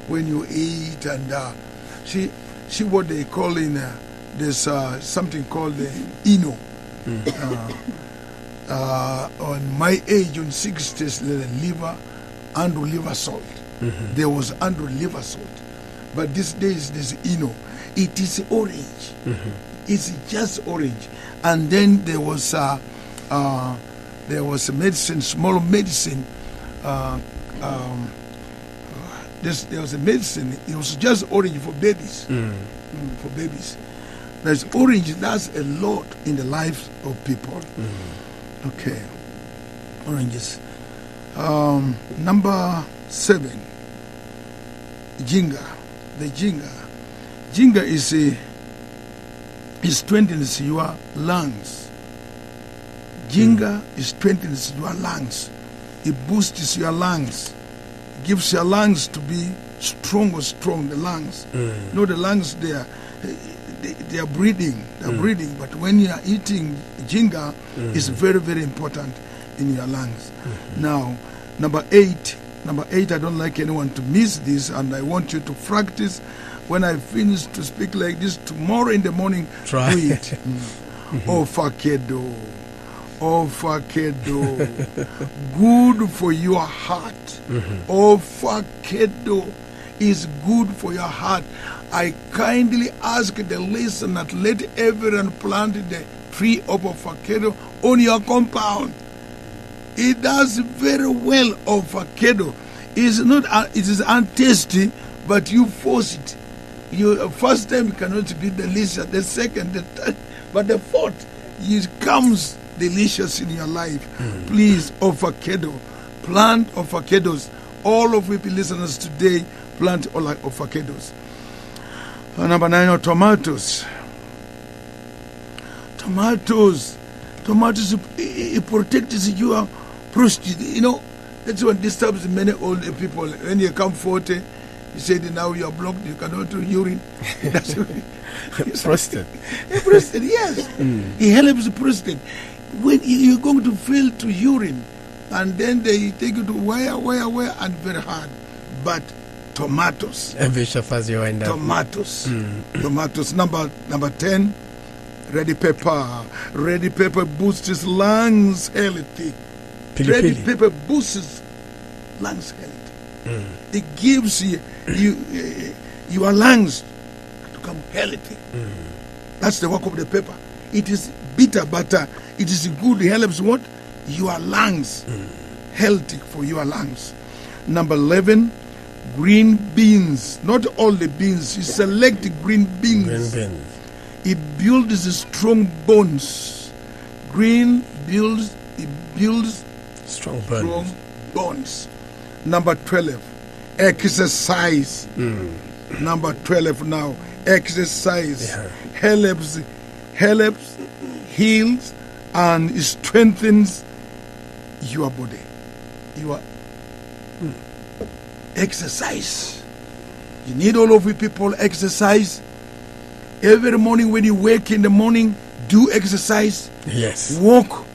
when you eat and see what they call in there's something called ino. On my age, on 60s, the liver and liver salt. There was under liver salt, but these days there's ino. It is orange. It's just orange, and then there was medicine, small medicine. There was a medicine. It was just orange for babies. For babies, there's orange. Does a lot in the lives of people. Okay, oranges. Number 7, ginger. The ginger is it strengthens your lungs. Ginger strengthens your lungs. It boosts your lungs. It gives your lungs to be strong. The lungs. No, the lungs they are breathing. They're breathing. But when you are eating ginger, it's very, very important in your lungs. Now, number 8. Number 8, I don't like anyone to miss this, and I want you to practice. When I finish to speak like this tomorrow in the morning, try. Do it. Avocado. Good for your heart. Avocado is good for your heart. I kindly ask the listener to let everyone plant the tree of avocado on your compound. It does very well. Avocado is not. It is untasty, but you force it. You first time it cannot be delicious. The second, the third, but the fourth, it comes delicious in your life. Please, avocado, plant avocados. All of you listeners today, plant all like avocados. Number 9, tomatoes. Tomatoes, it protects your prostate. You know, that's what disturbs many old people. When you come 40, you say now you are blocked, you cannot do urine. That's prostate. Prostate, yes. It helps the prostate. When you're going to fail to urine, and then they take you to where, and very hard. But tomatoes. Tomatoes. Tomatoes. Number 10. Red pepper. Red pepper boosts lungs healthy. Red pepper boosts lungs healthy. It gives your lungs to become healthy. That's the work of the pepper. It is bitter, but it is good. It helps what? Your lungs. Healthy for your lungs. Number 11, green beans. Not all the beans. You select green beans. It builds strong bones. Green builds strong bones. Number 12, exercise. Number 12 now, exercise. Helps, heals, and strengthens your body. Your exercise. You need all of you people exercise. Every morning when you wake in the morning, do exercise. Yes. Walk.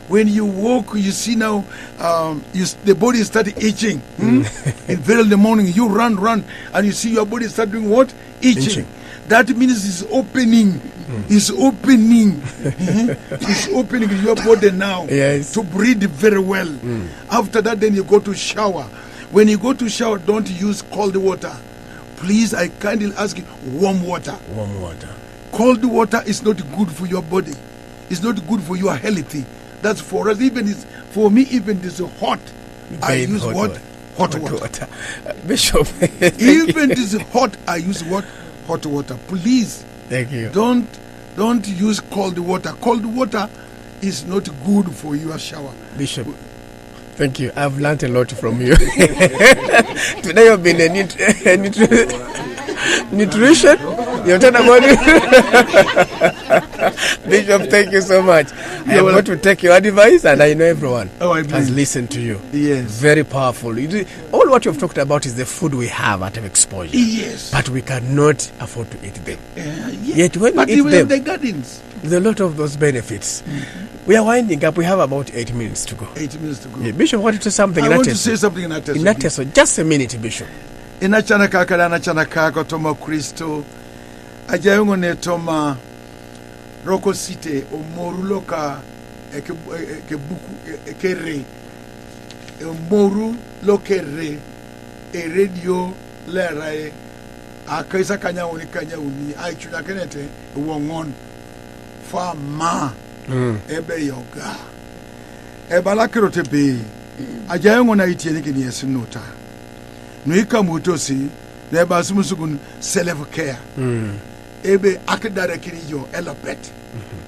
When you walk, you see now the body start itching. In very early in the morning, you run, and you see your body start doing what? Itching. That means it's opening. It's opening. It's opening your body now to breathe very well. After that, then you go to shower. When you go to shower, don't use cold water. Please, I kindly ask you, warm water. Cold water is not good for your body. It's not good for your healthy. That's for us. For me, even this hot. I use what? Hot water. Bishop. Even this hot, I use what? Hot water. Please. Thank you. Don't Don't use cold water. Cold water is not good for your shower. Bishop, thank you. I've learned a lot from you. Today you've been a nutrition. You're talking about it. Bishop, thank you so much. I am going to take your advice, and I know everyone has listened to you. Yes. Very powerful. All what you've talked about is the food we have at exposure. Yes. But we cannot afford to eat them. Yes. Yet when but we eat them, the gardens. There's a lot of those benefits. We are winding up. We have about 8 minutes to go. 8 minutes to go. Yeah, Bishop wanted to say something. I want to say something in that. In that so just a minute, Bishop. Inachana kakala nachana kako toma Kristo. Ajayungo ne toma Roko City omoruloka kebuku ekere omoru lokere e radio lerae akaisa kanya uni aichuna kenete wongon fa ma ebe yoga ebala kirote be ajayungo na itieni kini yesinota nuika mutosi na basumusugun Selfcare ebe akdara kiriyo elopet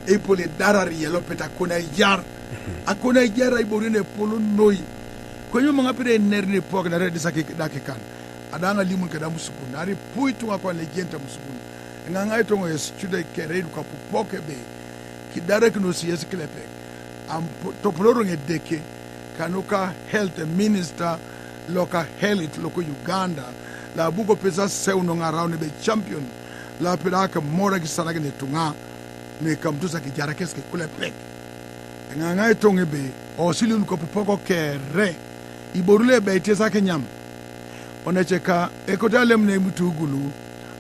epole darari elopet akona yar iborine polo noi kwenye mga pere nerne pok na redi sakik dakikan adanga limun kada musukun ari puitu akwa legenda musukun nganga itongo yestude keredu ka poke be kidara kino siyesi klepe am topoloro ngedeke kanuka health minister loka health loko Uganda la buko pesa seuno around be champion la pedaka mora kisana ne tunga ne kamtusa kijara keske kule plek nganga itonge be osilun ko poko kere iborule be tesa kenyam onecheka ekotalem ne mutugulu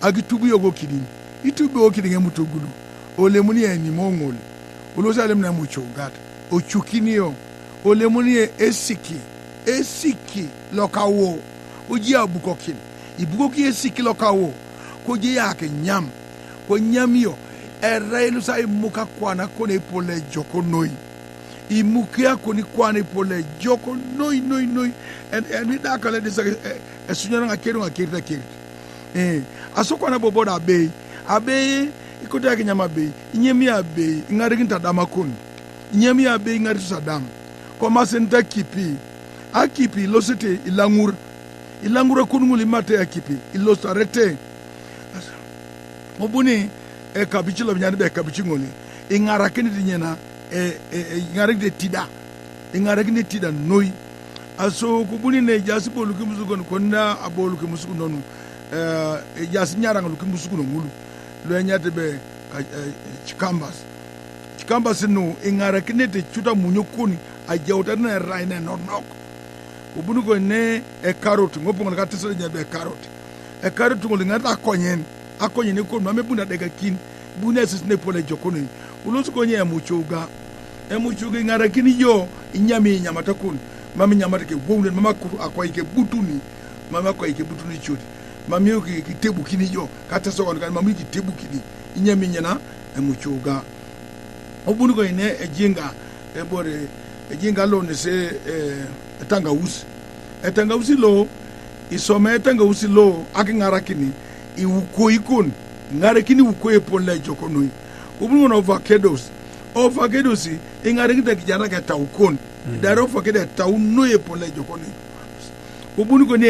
agitubu yogo kidin itubu okidin mutugulu olemuni eni mongol ulosalem na muchogat ochukinio olemuni esiki lokawo oji abukokin ibukoki esiki lokawo koje yake nyam ko nyamio erelu sai muka kwana kone pole joko noi imukia koni kwana pole joko noi and we da kala de esunyana ngakero ngakirita kirti asokwana boboda abe ikota yake nyama be nyemi abe ngari ntadama kun nyemi abe ngari sadam koma senta kipi akipi losete ilangura kununguli mate akipi ilosarete mobuni kabichilo nyani be kabichingoli ingara kini nyena ingara de tida noi aso kubuni ne jasi bolu kimusugo konna abolu kimusugo nonu jasi nyara ngulu kimusugo ngulu lo nyate be chikambas no ingara kini de chuta munyukuni ajauta na raina nonok ubunu ko ne carrot ngopo ngaka tsele nyabe carrot ngoli ngata akonyen ko mame buna daga kin buna sisne pole jokoni ulosu ko nye muchuga ngara kini yo inyami nyamata kun mame nyamata ke wonde mama ku akoike butuni chudi mame yo ki tebu kini yo kata so kan mame ki tebu kini inyami nyana muchuga ubunu ko ne ejinga ebore ejinga lo ne se etangausi lo isome etangausi lo akingara kini iwuko ikon ngare kini wuko epole jokonoi ubunu no avocados ingare kita kijana ka taukon daro avocado tauno epole jokonoi ubunu ko ne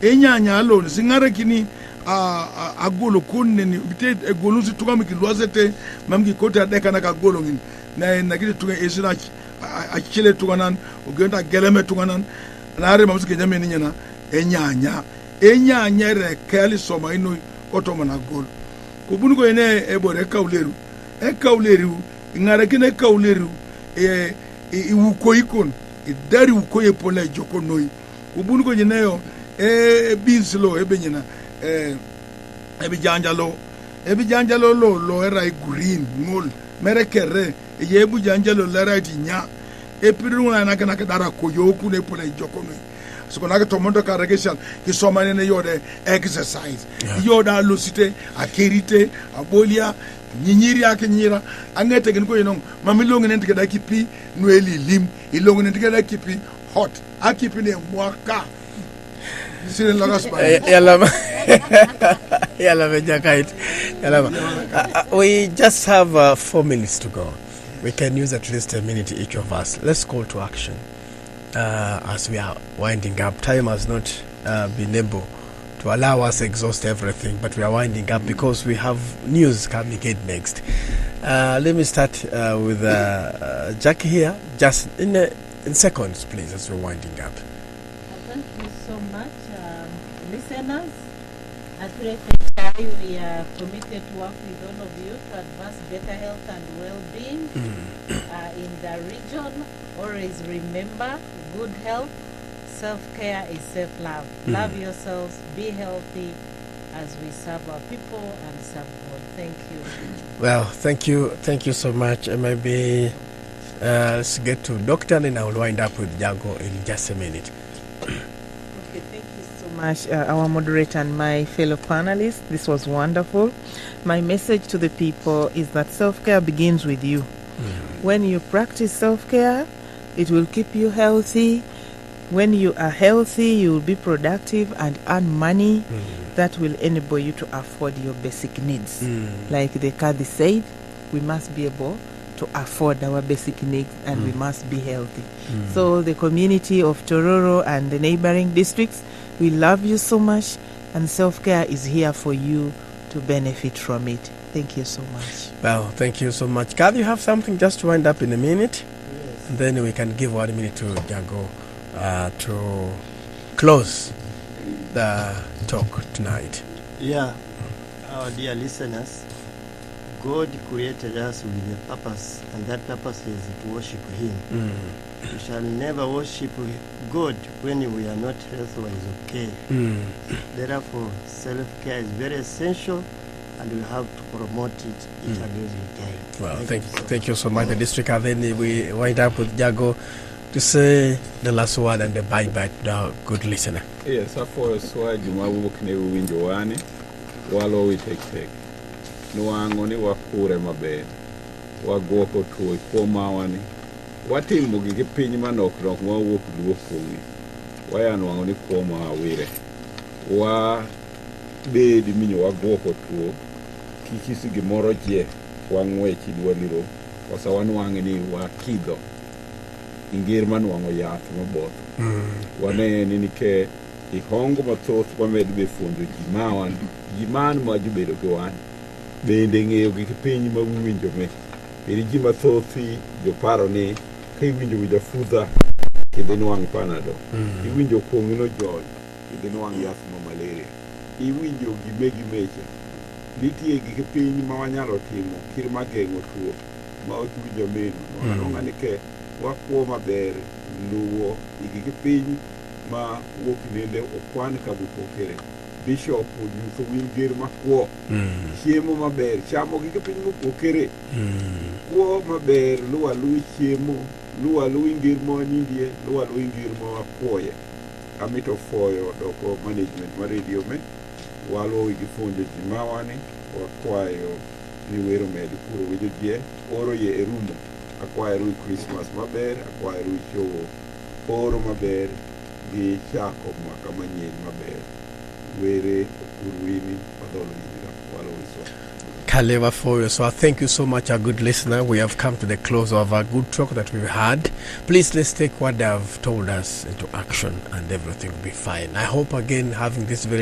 enyanya lo singare kini agolo kunne ni bite egolo si tukami kilwazete mamgi kota deka na ka golo ngin na kiti tuka esina achile tukanan ugenda geleme tukanan naare mamsu ke nyame nyana enyanya re kali soma ino otoma na gol kubunu ko ene ebore kauleru ngare kine kauleru iwuko ikon idari wuko epole joko noi kubunu ko nyeneyo beans lo ebenyina ebijanjalo lo era green ngol merekere yebu janjalo lera tinya epiruna na kana dara koyoku ne pole jokono so kona tomondo ka regation ki somane ne yode exercise yoda losite akerite abolia nyinyiri akenyira angete gen ko yino mamilongo ne ntika dakipi noeli lim ilongo ne ntika dakipi hot akipi ne mwaka sire lagas ba yalla We just have 4 minutes to go. We can use at least a minute each of us. Let's call to action as we are winding up. Time has not been able to allow us to exhaust everything, but we are winding up because we have news coming in next. Let me start with Jackie here, just in seconds, please, as we're winding up. Thank you so much, listeners. At RFHI, we are committed to work with all of you to advance better health and well-being in the region. Always remember, good health, self-care is self-love. Love yourselves, be healthy as we serve our people and serve God. Thank you. Well, thank you so much. Maybe let's get to Doctor, and then I will wind up with Jago in just a minute. Okay, thank you so much, our moderator and my fellow panelists. This was wonderful. My message to the people is that self-care begins with you. When you practice self-care, it will keep you healthy. When you are healthy, you will be productive and earn money that will enable you to afford your basic needs. Like the Kadi said, we must be able to afford our basic needs and we must be healthy. So the community of Tororo and the neighboring districts, we love you so much, and self-care is here for you to benefit from it. Thank you so much. Well, thank you so much. Kadi, you have something just to wind up in a minute? Yes. And then we can give 1 minute to Jago to close the talk tonight. Yeah, our dear listeners, God created us with a purpose, and that purpose is to worship Him. We shall never worship God when we are not health-wise okay. Therefore, self-care is very essential, and we have to promote it at every time. Well, thank you so much, the district. And then we wind up with Jago to say the last word and the bye-bye to the good listener. Yes, after so Juma wukne winjo wane walo we tek nuango ni wakure maber wagwoko tuo kuoma wani watimo gige piny manok ma wuok duokongi wayanwango ni kuoma awire wa bedi minyo wagwoko tuo kikisi gimoro je wangwechi dwaliro wasawanwangi ni wakidho ingir manwango yath mabotho wane ni ke ihongo mathoth wamed befundo jiman majubedo giwan bende ng'eyo gik piny ma winjo me bende ji mathothi joparo ni ka iwinjo wi jafudha kendo nwang' panado iwinjo kuong'ino jony kendo nwang' yath ma malaria iwinjo gimegi meche nitie gik piny ma wanyalo timo kir mageng'o tuo ma ok winjo meno nonga ni ke wakuo maber luwo gik piny ma wuok nende okwan ka bupokere bishop yuso wilger makwo chiemo maber chamo gik piny mopokere kwo maber luwa chiemo luwa ingir mo nindie luwa ingir mo akwoye amito foyo doko management ma radio me walo igifonjo jimawani wakwayo ni wero med puro wejo je oro ye erumo akwayo ru Christmas maber akwayo ru show oro maber gi chako mwaka manyien maber were urwini padolo walo iso Kaleva for you. So I thank you so much, our good listener. We have come to the close of our good talk that we've had. Please, let's take what they have told us into action and everything will be fine. I hope again having this very